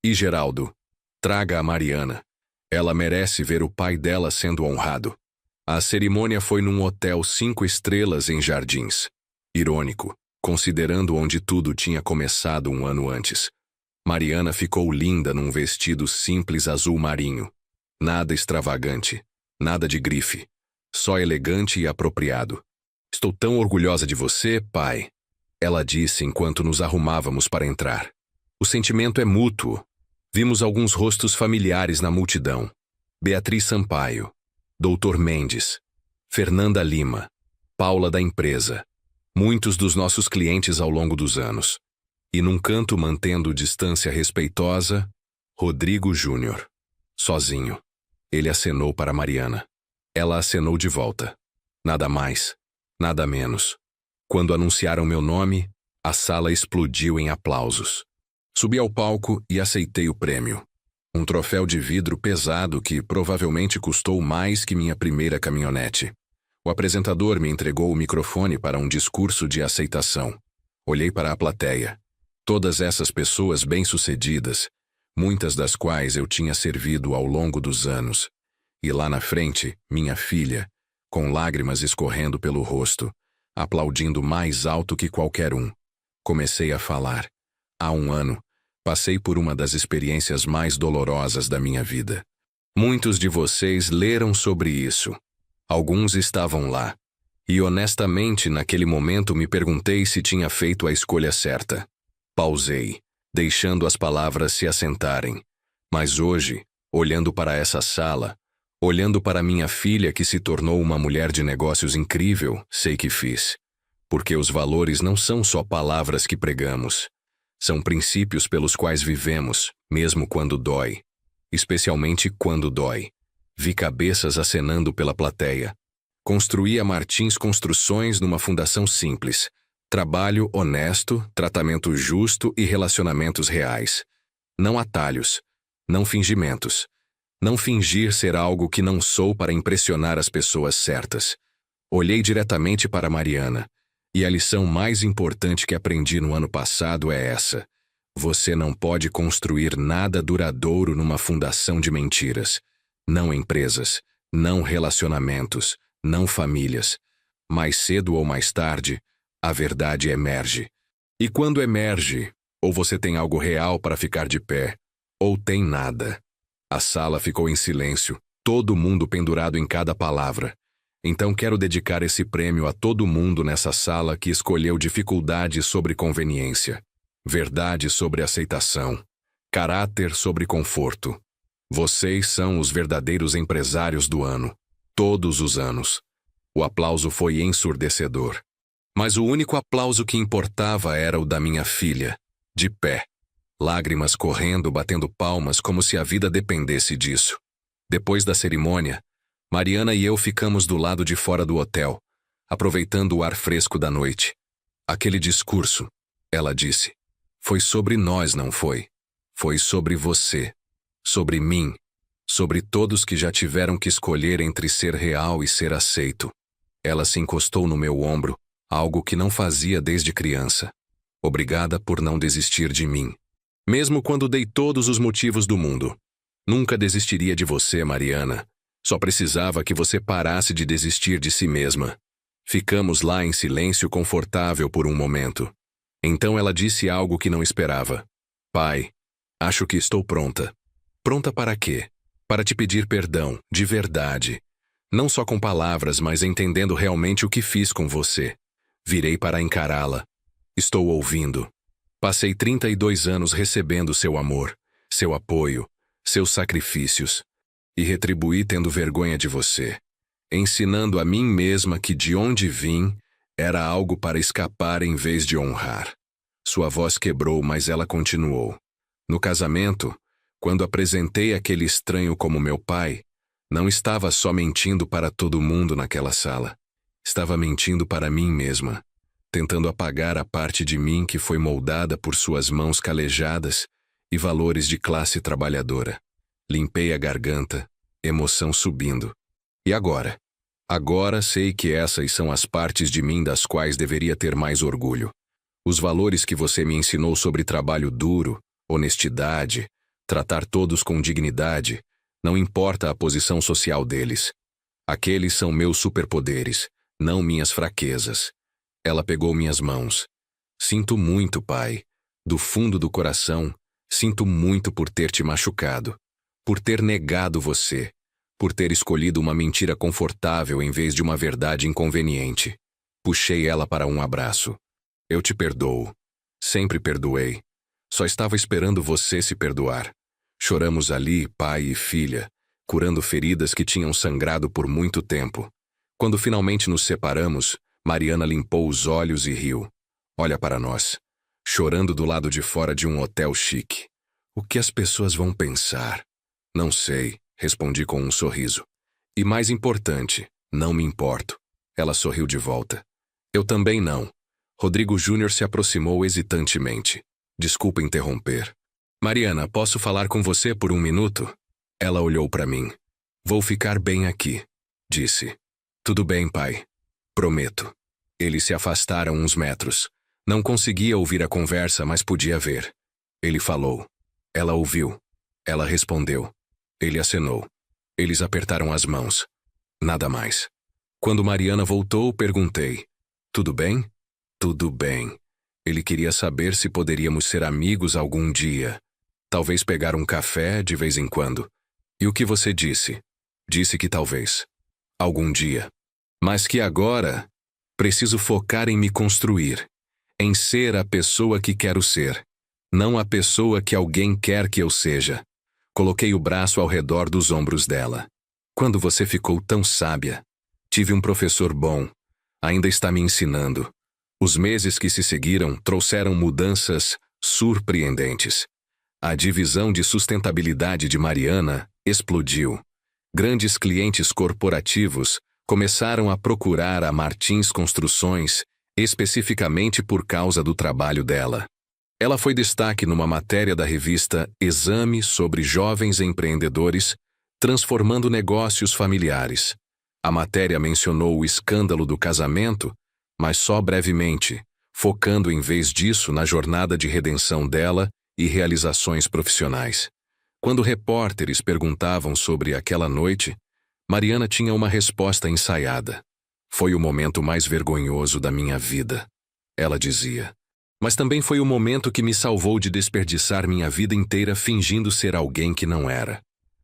E Geraldo, traga a Mariana. Ela merece ver o pai dela sendo honrado. A cerimônia foi num hotel 5 estrelas em Jardins. Irônico, considerando onde tudo tinha começado 1 ano antes. Mariana ficou linda num vestido simples azul marinho. Nada extravagante. Nada de grife. Só elegante e apropriado. Estou tão orgulhosa de você, pai. Ela disse enquanto nos arrumávamos para entrar. O sentimento é mútuo. Vimos alguns rostos familiares na multidão. Beatriz Sampaio. Dr. Mendes. Fernanda Lima. Paula da empresa. Muitos dos nossos clientes ao longo dos anos. E num canto mantendo distância respeitosa, Rodrigo Júnior. Sozinho. Ele acenou para Mariana. Ela acenou de volta. Nada mais, nada menos. Quando anunciaram meu nome, a sala explodiu em aplausos. Subi ao palco e aceitei o prêmio. Um troféu de vidro pesado que provavelmente custou mais que minha primeira caminhonete. O apresentador me entregou o microfone para um discurso de aceitação. Olhei para a plateia. Todas essas pessoas bem-sucedidas, muitas das quais eu tinha servido ao longo dos anos. E lá na frente, minha filha, com lágrimas escorrendo pelo rosto, aplaudindo mais alto que qualquer um. Comecei a falar. Há 1 ano, passei por uma das experiências mais dolorosas da minha vida. Muitos de vocês leram sobre isso. Alguns estavam lá. E honestamente, naquele momento me perguntei se tinha feito a escolha certa. Pausei, deixando as palavras se assentarem. Mas hoje, olhando para essa sala, olhando para minha filha que se tornou uma mulher de negócios incrível, sei que fiz. Porque os valores não são só palavras que pregamos. São princípios pelos quais vivemos, mesmo quando dói. Especialmente quando dói. Vi cabeças acenando pela plateia. Construí a Martins Construções numa fundação simples. Trabalho honesto, tratamento justo e relacionamentos reais. Não atalhos. Não fingimentos. Não fingir ser algo que não sou para impressionar as pessoas certas. Olhei diretamente para Mariana. E a lição mais importante que aprendi no ano passado é essa. Você não pode construir nada duradouro numa fundação de mentiras. Não empresas, não relacionamentos, não famílias. Mais cedo ou mais tarde, a verdade emerge. E quando emerge, ou você tem algo real para ficar de pé, ou tem nada. A sala ficou em silêncio, todo mundo pendurado em cada palavra. Então quero dedicar esse prêmio a todo mundo nessa sala que escolheu dificuldade sobre conveniência, verdade sobre aceitação, caráter sobre conforto. Vocês são os verdadeiros empresários do ano, todos os anos. O aplauso foi ensurdecedor. Mas o único aplauso que importava era o da minha filha, de pé. Lágrimas correndo, batendo palmas como se a vida dependesse disso. Depois da cerimônia, Mariana e eu ficamos do lado de fora do hotel, aproveitando o ar fresco da noite. Aquele discurso, ela disse, foi sobre nós, não foi? Foi sobre você, sobre mim, sobre todos que já tiveram que escolher entre ser real e ser aceito. Ela se encostou no meu ombro, algo que não fazia desde criança. Obrigada por não desistir de mim. Mesmo quando dei todos os motivos do mundo. Nunca desistiria de você, Mariana. Só precisava que você parasse de desistir de si mesma. Ficamos lá em silêncio confortável por um momento. Então ela disse algo que não esperava. Pai, acho que estou pronta. Pronta para quê? Para te pedir perdão, de verdade. Não só com palavras, mas entendendo realmente o que fiz com você. Virei para encará-la. Estou ouvindo. Passei 32 anos recebendo seu amor, seu apoio, seus sacrifícios. E retribuí tendo vergonha de você, ensinando a mim mesma que de onde vim era algo para escapar em vez de honrar. Sua voz quebrou, mas ela continuou. No casamento, quando apresentei aquele estranho como meu pai, não estava só mentindo para todo mundo naquela sala. Estava mentindo para mim mesma, tentando apagar a parte de mim que foi moldada por suas mãos calejadas e valores de classe trabalhadora. Limpei a garganta, emoção subindo. E agora? Agora sei que essas são as partes de mim das quais deveria ter mais orgulho. Os valores que você me ensinou sobre trabalho duro, honestidade, tratar todos com dignidade, não importa a posição social deles. Aqueles são meus superpoderes, não minhas fraquezas. Ela pegou minhas mãos. Sinto muito, pai. Do fundo do coração, sinto muito por ter te machucado. Por ter negado você, por ter escolhido uma mentira confortável em vez de uma verdade inconveniente. Puxei ela para um abraço. Eu te perdoo. Sempre perdoei. Só estava esperando você se perdoar. Choramos ali, pai e filha, curando feridas que tinham sangrado por muito tempo. Quando finalmente nos separamos, Mariana limpou os olhos e riu. Olha para nós, chorando do lado de fora de um hotel chique. O que as pessoas vão pensar? Não sei, respondi com um sorriso. E mais importante, não me importo. Ela sorriu de volta. Eu também não. Rodrigo Júnior se aproximou hesitantemente. Desculpa interromper. Mariana, posso falar com você por um minuto? Ela olhou para mim. Vou ficar bem aqui, disse. Tudo bem, pai. Prometo. Eles se afastaram uns metros. Não conseguia ouvir a conversa, mas podia ver. Ele falou. Ela ouviu. Ela respondeu. Ele acenou. Eles apertaram as mãos. Nada mais. Quando Mariana voltou, perguntei. Tudo bem? Tudo bem. Ele queria saber se poderíamos ser amigos algum dia. Talvez pegar um café de vez em quando. E o que você disse? Disse que talvez. Algum dia. Mas que agora preciso focar em me construir, em ser a pessoa que quero ser, não a pessoa que alguém quer que eu seja. Coloquei o braço ao redor dos ombros dela. Quando você ficou tão sábia? Tive um professor bom. Ainda está me ensinando. Os meses que se seguiram trouxeram mudanças surpreendentes. A divisão de sustentabilidade de Mariana explodiu. Grandes clientes corporativos começaram a procurar a Martins Construções especificamente por causa do trabalho dela. Ela foi destaque numa matéria da revista Exame sobre jovens empreendedores transformando negócios familiares. A matéria mencionou o escândalo do casamento, mas só brevemente, focando em vez disso na jornada de redenção dela e realizações profissionais. Quando repórteres perguntavam sobre aquela noite, Mariana tinha uma resposta ensaiada. Foi o momento mais vergonhoso da minha vida, ela dizia. Mas também foi o momento que me salvou de desperdiçar minha vida inteira fingindo ser alguém que não era.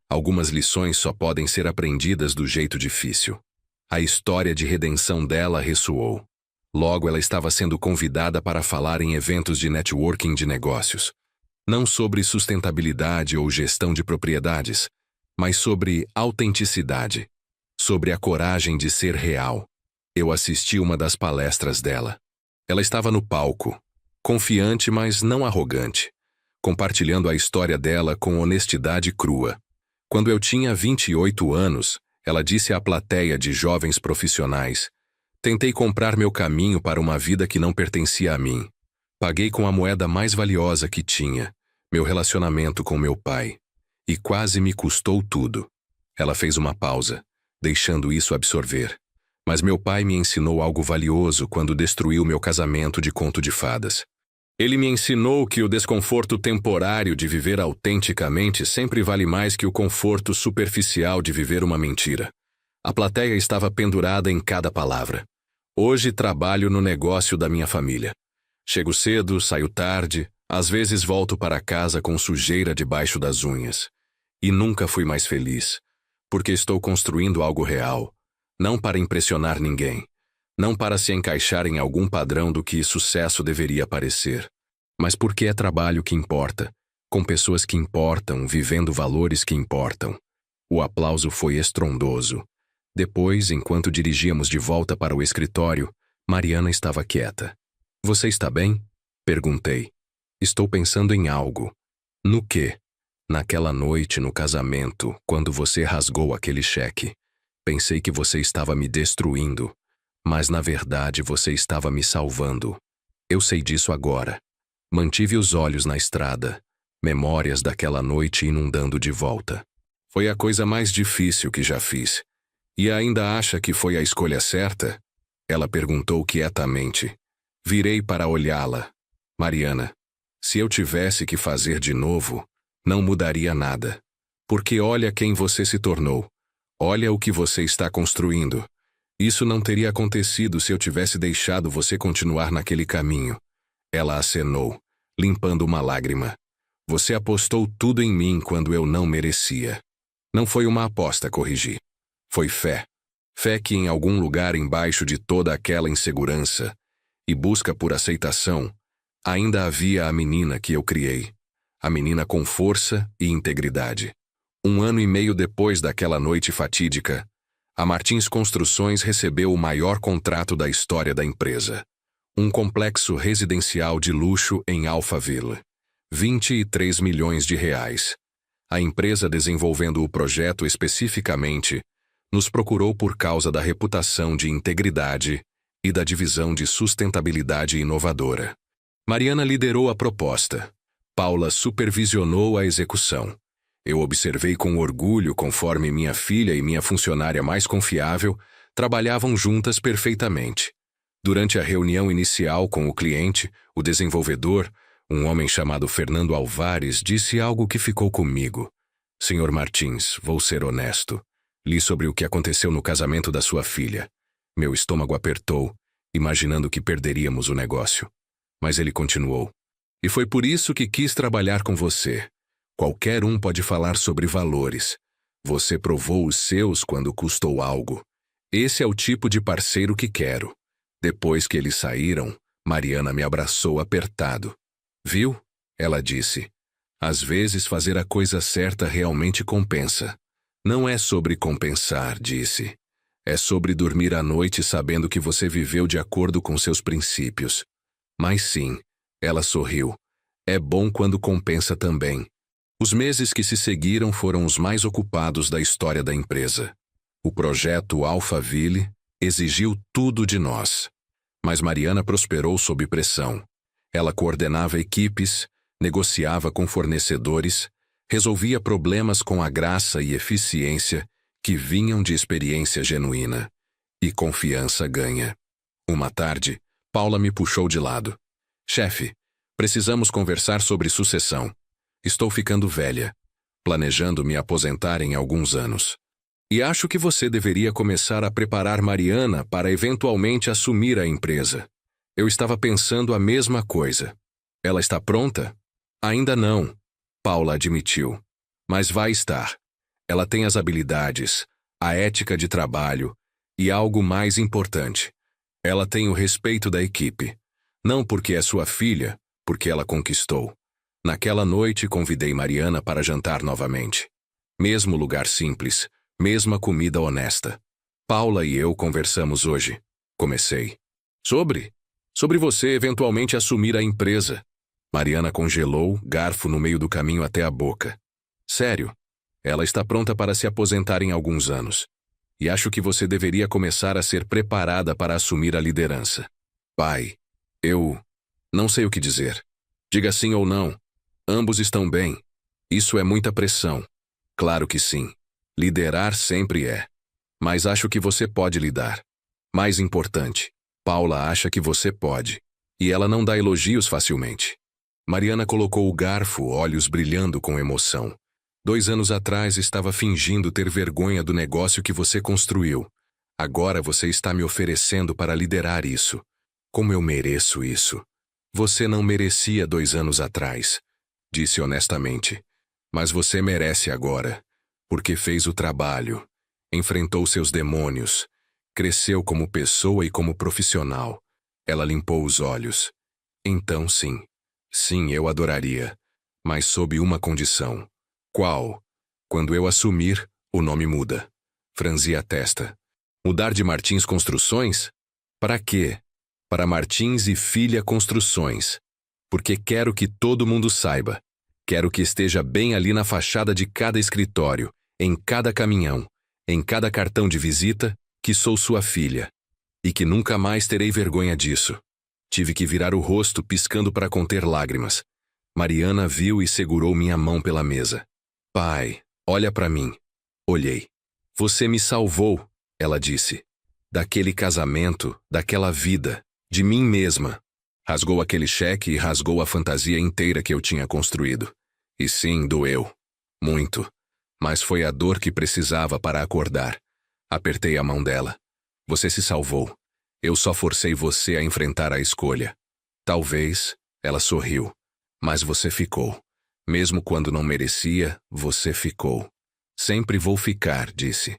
Algumas lições só podem ser aprendidas do jeito difícil. A história de redenção dela ressoou. Logo ela estava sendo convidada para falar em eventos de networking de negócios. Não sobre sustentabilidade ou gestão de propriedades, mas sobre autenticidade, sobre a coragem de ser real. Eu assisti uma das palestras dela. Ela estava no palco, confiante, mas não arrogante, compartilhando a história dela com honestidade crua. Quando eu tinha 28 anos, ela disse à plateia de jovens profissionais: tentei comprar meu caminho para uma vida que não pertencia a mim. Paguei com a moeda mais valiosa que tinha, meu relacionamento com meu pai. E quase me custou tudo. Ela fez uma pausa, deixando isso absorver. Mas meu pai me ensinou algo valioso quando destruiu meu casamento de conto de fadas. Ele me ensinou que o desconforto temporário de viver autenticamente sempre vale mais que o conforto superficial de viver uma mentira. A plateia estava pendurada em cada palavra. Hoje trabalho no negócio da minha família. Chego cedo, saio tarde, às vezes volto para casa com sujeira debaixo das unhas. E nunca fui mais feliz, porque estou construindo algo real, não para impressionar ninguém, não para se encaixar em algum padrão do que sucesso deveria parecer, mas porque é trabalho que importa, com pessoas que importam, vivendo valores que importam. O aplauso foi estrondoso. Depois, enquanto dirigíamos de volta para o escritório, Mariana estava quieta. Você está bem? Perguntei. Estou pensando em algo. No quê? Naquela noite no casamento, quando você rasgou aquele cheque. Pensei que você estava me destruindo, mas na verdade você estava me salvando. Eu sei disso agora. Mantive os olhos na estrada, memórias daquela noite inundando de volta. Foi a coisa mais difícil que já fiz. E ainda acha que foi a escolha certa? Ela perguntou quietamente. Virei para olhá-la. Mariana, se eu tivesse que fazer de novo, não mudaria nada. Porque olha quem você se tornou. Olha o que você está construindo. Isso não teria acontecido se eu tivesse deixado você continuar naquele caminho. Ela acenou, limpando uma lágrima. Você apostou tudo em mim quando eu não merecia. Não foi uma aposta, corrigi. Foi fé. Fé que em algum lugar embaixo de toda aquela insegurança e busca por aceitação, ainda havia a menina que eu criei. A menina com força e integridade. 1 ano e meio depois daquela noite fatídica, a Martins Construções recebeu o maior contrato da história da empresa. Um complexo residencial de luxo em Alphaville. 23 milhões de reais. A empresa desenvolvendo o projeto especificamente nos procurou por causa da reputação de integridade e da divisão de sustentabilidade inovadora. Mariana liderou a proposta. Paula supervisionou a execução. Eu observei com orgulho conforme minha filha e minha funcionária mais confiável trabalhavam juntas perfeitamente. Durante a reunião inicial com o cliente, o desenvolvedor, um homem chamado Fernando Alvares, disse algo que ficou comigo. Senhor Martins, vou ser honesto. Li sobre o que aconteceu no casamento da sua filha. Meu estômago apertou, imaginando que perderíamos o negócio. Mas ele continuou. E foi por isso que quis trabalhar com você. Qualquer um pode falar sobre valores, Você provou os seus quando custou algo. Esse é o tipo de parceiro que quero. Depois que eles saíram, Mariana me abraçou apertado. Viu? Ela disse. Às vezes fazer a coisa certa realmente compensa. Não é sobre compensar, disse. É sobre dormir à noite sabendo que você viveu de acordo com seus princípios. Mas sim, ela sorriu. É bom quando compensa também. Os meses que se seguiram foram os mais ocupados da história da empresa. O projeto Alphaville exigiu tudo de nós. Mas Mariana prosperou sob pressão. Ela coordenava equipes, negociava com fornecedores, resolvia problemas com a graça e eficiência que vinham de experiência genuína. E confiança ganha. Uma tarde, Paula me puxou de lado. Chefe, precisamos conversar sobre sucessão. Estou ficando velha, planejando me aposentar em alguns anos. E acho que você deveria começar a preparar Mariana para eventualmente assumir a empresa. Eu estava pensando a mesma coisa. Ela está pronta? Ainda não, Paula admitiu. Mas vai estar. Ela tem as habilidades, a ética de trabalho e algo mais importante. Ela tem o respeito da equipe. Não porque é sua filha, porque ela conquistou. Naquela noite convidei Mariana para jantar novamente. Mesmo lugar simples, mesma comida honesta. Paula e eu conversamos hoje. Comecei. Sobre você eventualmente assumir a empresa. Mariana congelou, garfo no meio do caminho até a boca. Sério, ela está pronta para se aposentar em alguns anos. E acho que você deveria começar a ser preparada para assumir a liderança. Pai, eu não sei o que dizer. Diga sim ou não. Ambos estão bem. Isso é muita pressão. Claro que sim. Liderar sempre é. Mas acho que você pode lidar. Mais importante, Paula acha que você pode. E ela não dá elogios facilmente. Mariana colocou o garfo, olhos brilhando com emoção. 2 anos atrás estava fingindo ter vergonha do negócio que você construiu. Agora você está me oferecendo para liderar isso. Como eu mereço isso? Você não merecia 2 anos atrás, disse honestamente. Mas você merece agora, porque fez o trabalho, enfrentou seus demônios, cresceu como pessoa e como profissional. Ela limpou os olhos. Então sim, eu adoraria, mas sob uma condição. Qual? Quando eu assumir, o nome muda. Franzi a testa. Mudar de Martins Construções? Para quê? Para Martins e Filha Construções. Porque quero que todo mundo saiba. Quero que esteja bem ali na fachada de cada escritório, em cada caminhão, em cada cartão de visita, que sou sua filha. E que nunca mais terei vergonha disso. Tive que virar o rosto piscando para conter lágrimas. Mariana viu e segurou minha mão pela mesa. Pai, olha para mim. Olhei. Você me salvou, ela disse. Daquele casamento, daquela vida, de mim mesma. Rasgou aquele cheque e rasgou a fantasia inteira que eu tinha construído. E sim, doeu. Muito. Mas foi a dor que precisava para acordar. Apertei a mão dela. Você se salvou. Eu só forcei você a enfrentar a escolha. Talvez, ela sorriu. Mas você ficou. Mesmo quando não merecia, você ficou. Sempre vou ficar, disse.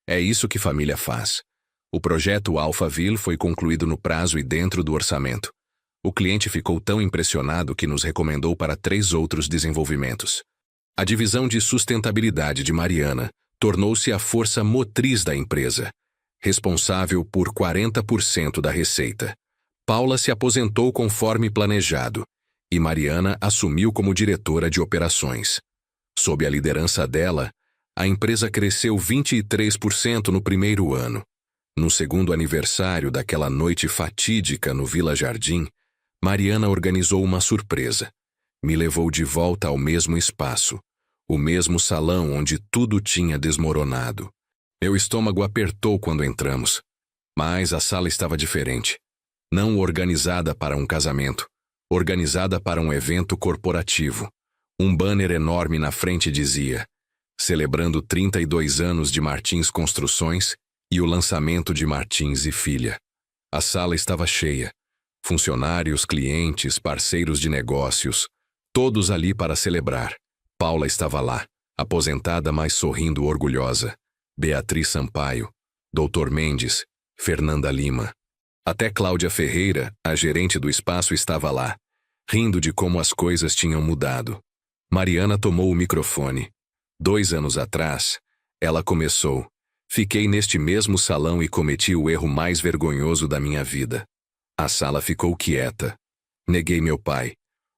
É isso que família faz. O projeto Alphaville foi concluído no prazo e dentro do orçamento. O cliente ficou tão impressionado que nos recomendou para 3 outros desenvolvimentos. A divisão de sustentabilidade de Mariana tornou-se a força motriz da empresa, responsável por 40% da receita. Paula se aposentou conforme planejado, e Mariana assumiu como diretora de operações. Sob a liderança dela, a empresa cresceu 23% no primeiro ano. No segundo aniversário daquela noite fatídica no Vila Jardim, Mariana organizou uma surpresa. Me levou de volta ao mesmo espaço, o mesmo salão onde tudo tinha desmoronado. Meu estômago apertou quando entramos, mas a sala estava diferente. Não organizada para um casamento, organizada para um evento corporativo. Um banner enorme na frente dizia: celebrando 32 anos de Martins Construções e o lançamento de Martins e Filha. A sala estava cheia. Funcionários, clientes, parceiros de negócios, todos ali para celebrar. Paula estava lá, aposentada mas sorrindo orgulhosa, Beatriz Sampaio, Dr. Mendes, Fernanda Lima. Até Cláudia Ferreira, a gerente do espaço, estava lá, rindo de como as coisas tinham mudado. Mariana tomou o microfone. 2 anos atrás, ela começou. Fiquei neste mesmo salão e cometi o erro mais vergonhoso da minha vida. A sala ficou quieta. Neguei meu pai,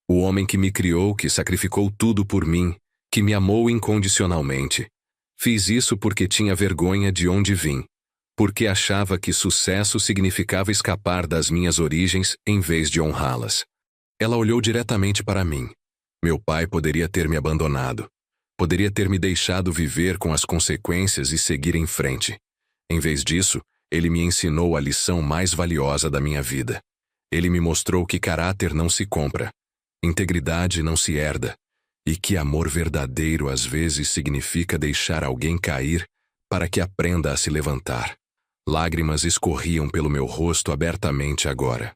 o homem que me criou, que sacrificou tudo por mim, que me amou incondicionalmente. Fiz isso porque tinha vergonha de onde vim, porque achava que sucesso significava escapar das minhas origens em vez de honrá-las. Ela olhou diretamente para mim. Meu pai poderia ter me abandonado. Poderia ter me deixado viver com as consequências e seguir em frente. Em vez disso, ele me ensinou a lição mais valiosa da minha vida. Ele me mostrou que caráter não se compra, integridade não se herda, e que amor verdadeiro às vezes significa deixar alguém cair para que aprenda a se levantar. Lágrimas escorriam pelo meu rosto abertamente agora.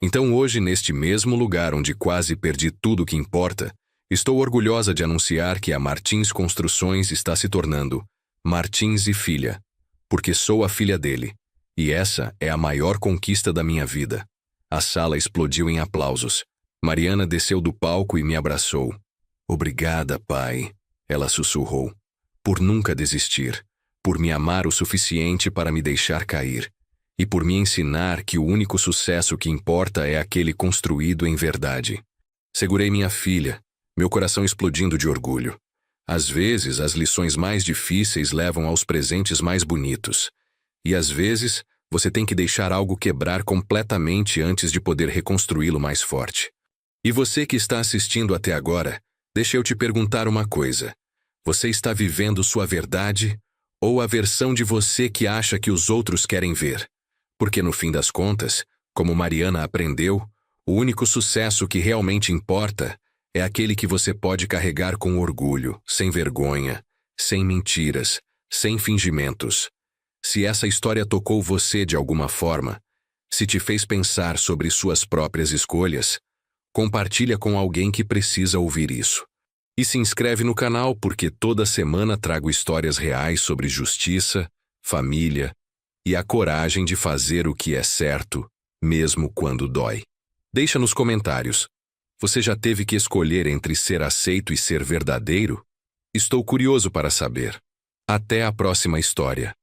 Então hoje, neste mesmo lugar onde quase perdi tudo que importa, estou orgulhosa de anunciar que a Martins Construções está se tornando Martins e Filha, porque sou a filha dele, e essa é a maior conquista da minha vida. A sala explodiu em aplausos. Mariana desceu do palco e me abraçou. Obrigada, pai, ela sussurrou, por nunca desistir, por me amar o suficiente para me deixar cair, e por me ensinar que o único sucesso que importa é aquele construído em verdade. Segurei minha filha, meu coração explodindo de orgulho. Às vezes, as lições mais difíceis levam aos presentes mais bonitos. E às vezes, você tem que deixar algo quebrar completamente antes de poder reconstruí-lo mais forte. E você que está assistindo até agora, deixa eu te perguntar uma coisa. Você está vivendo sua verdade ou a versão de você que acha que os outros querem ver? Porque no fim das contas, como Mariana aprendeu, o único sucesso que realmente importa é aquele que você pode carregar com orgulho, sem vergonha, sem mentiras, sem fingimentos. Se essa história tocou você de alguma forma, se te fez pensar sobre suas próprias escolhas, compartilha com alguém que precisa ouvir isso. E se inscreve no canal porque toda semana trago histórias reais sobre justiça, família e a coragem de fazer o que é certo, mesmo quando dói. Deixa nos comentários. Você já teve que escolher entre ser aceito e ser verdadeiro? Estou curioso para saber. Até a próxima história.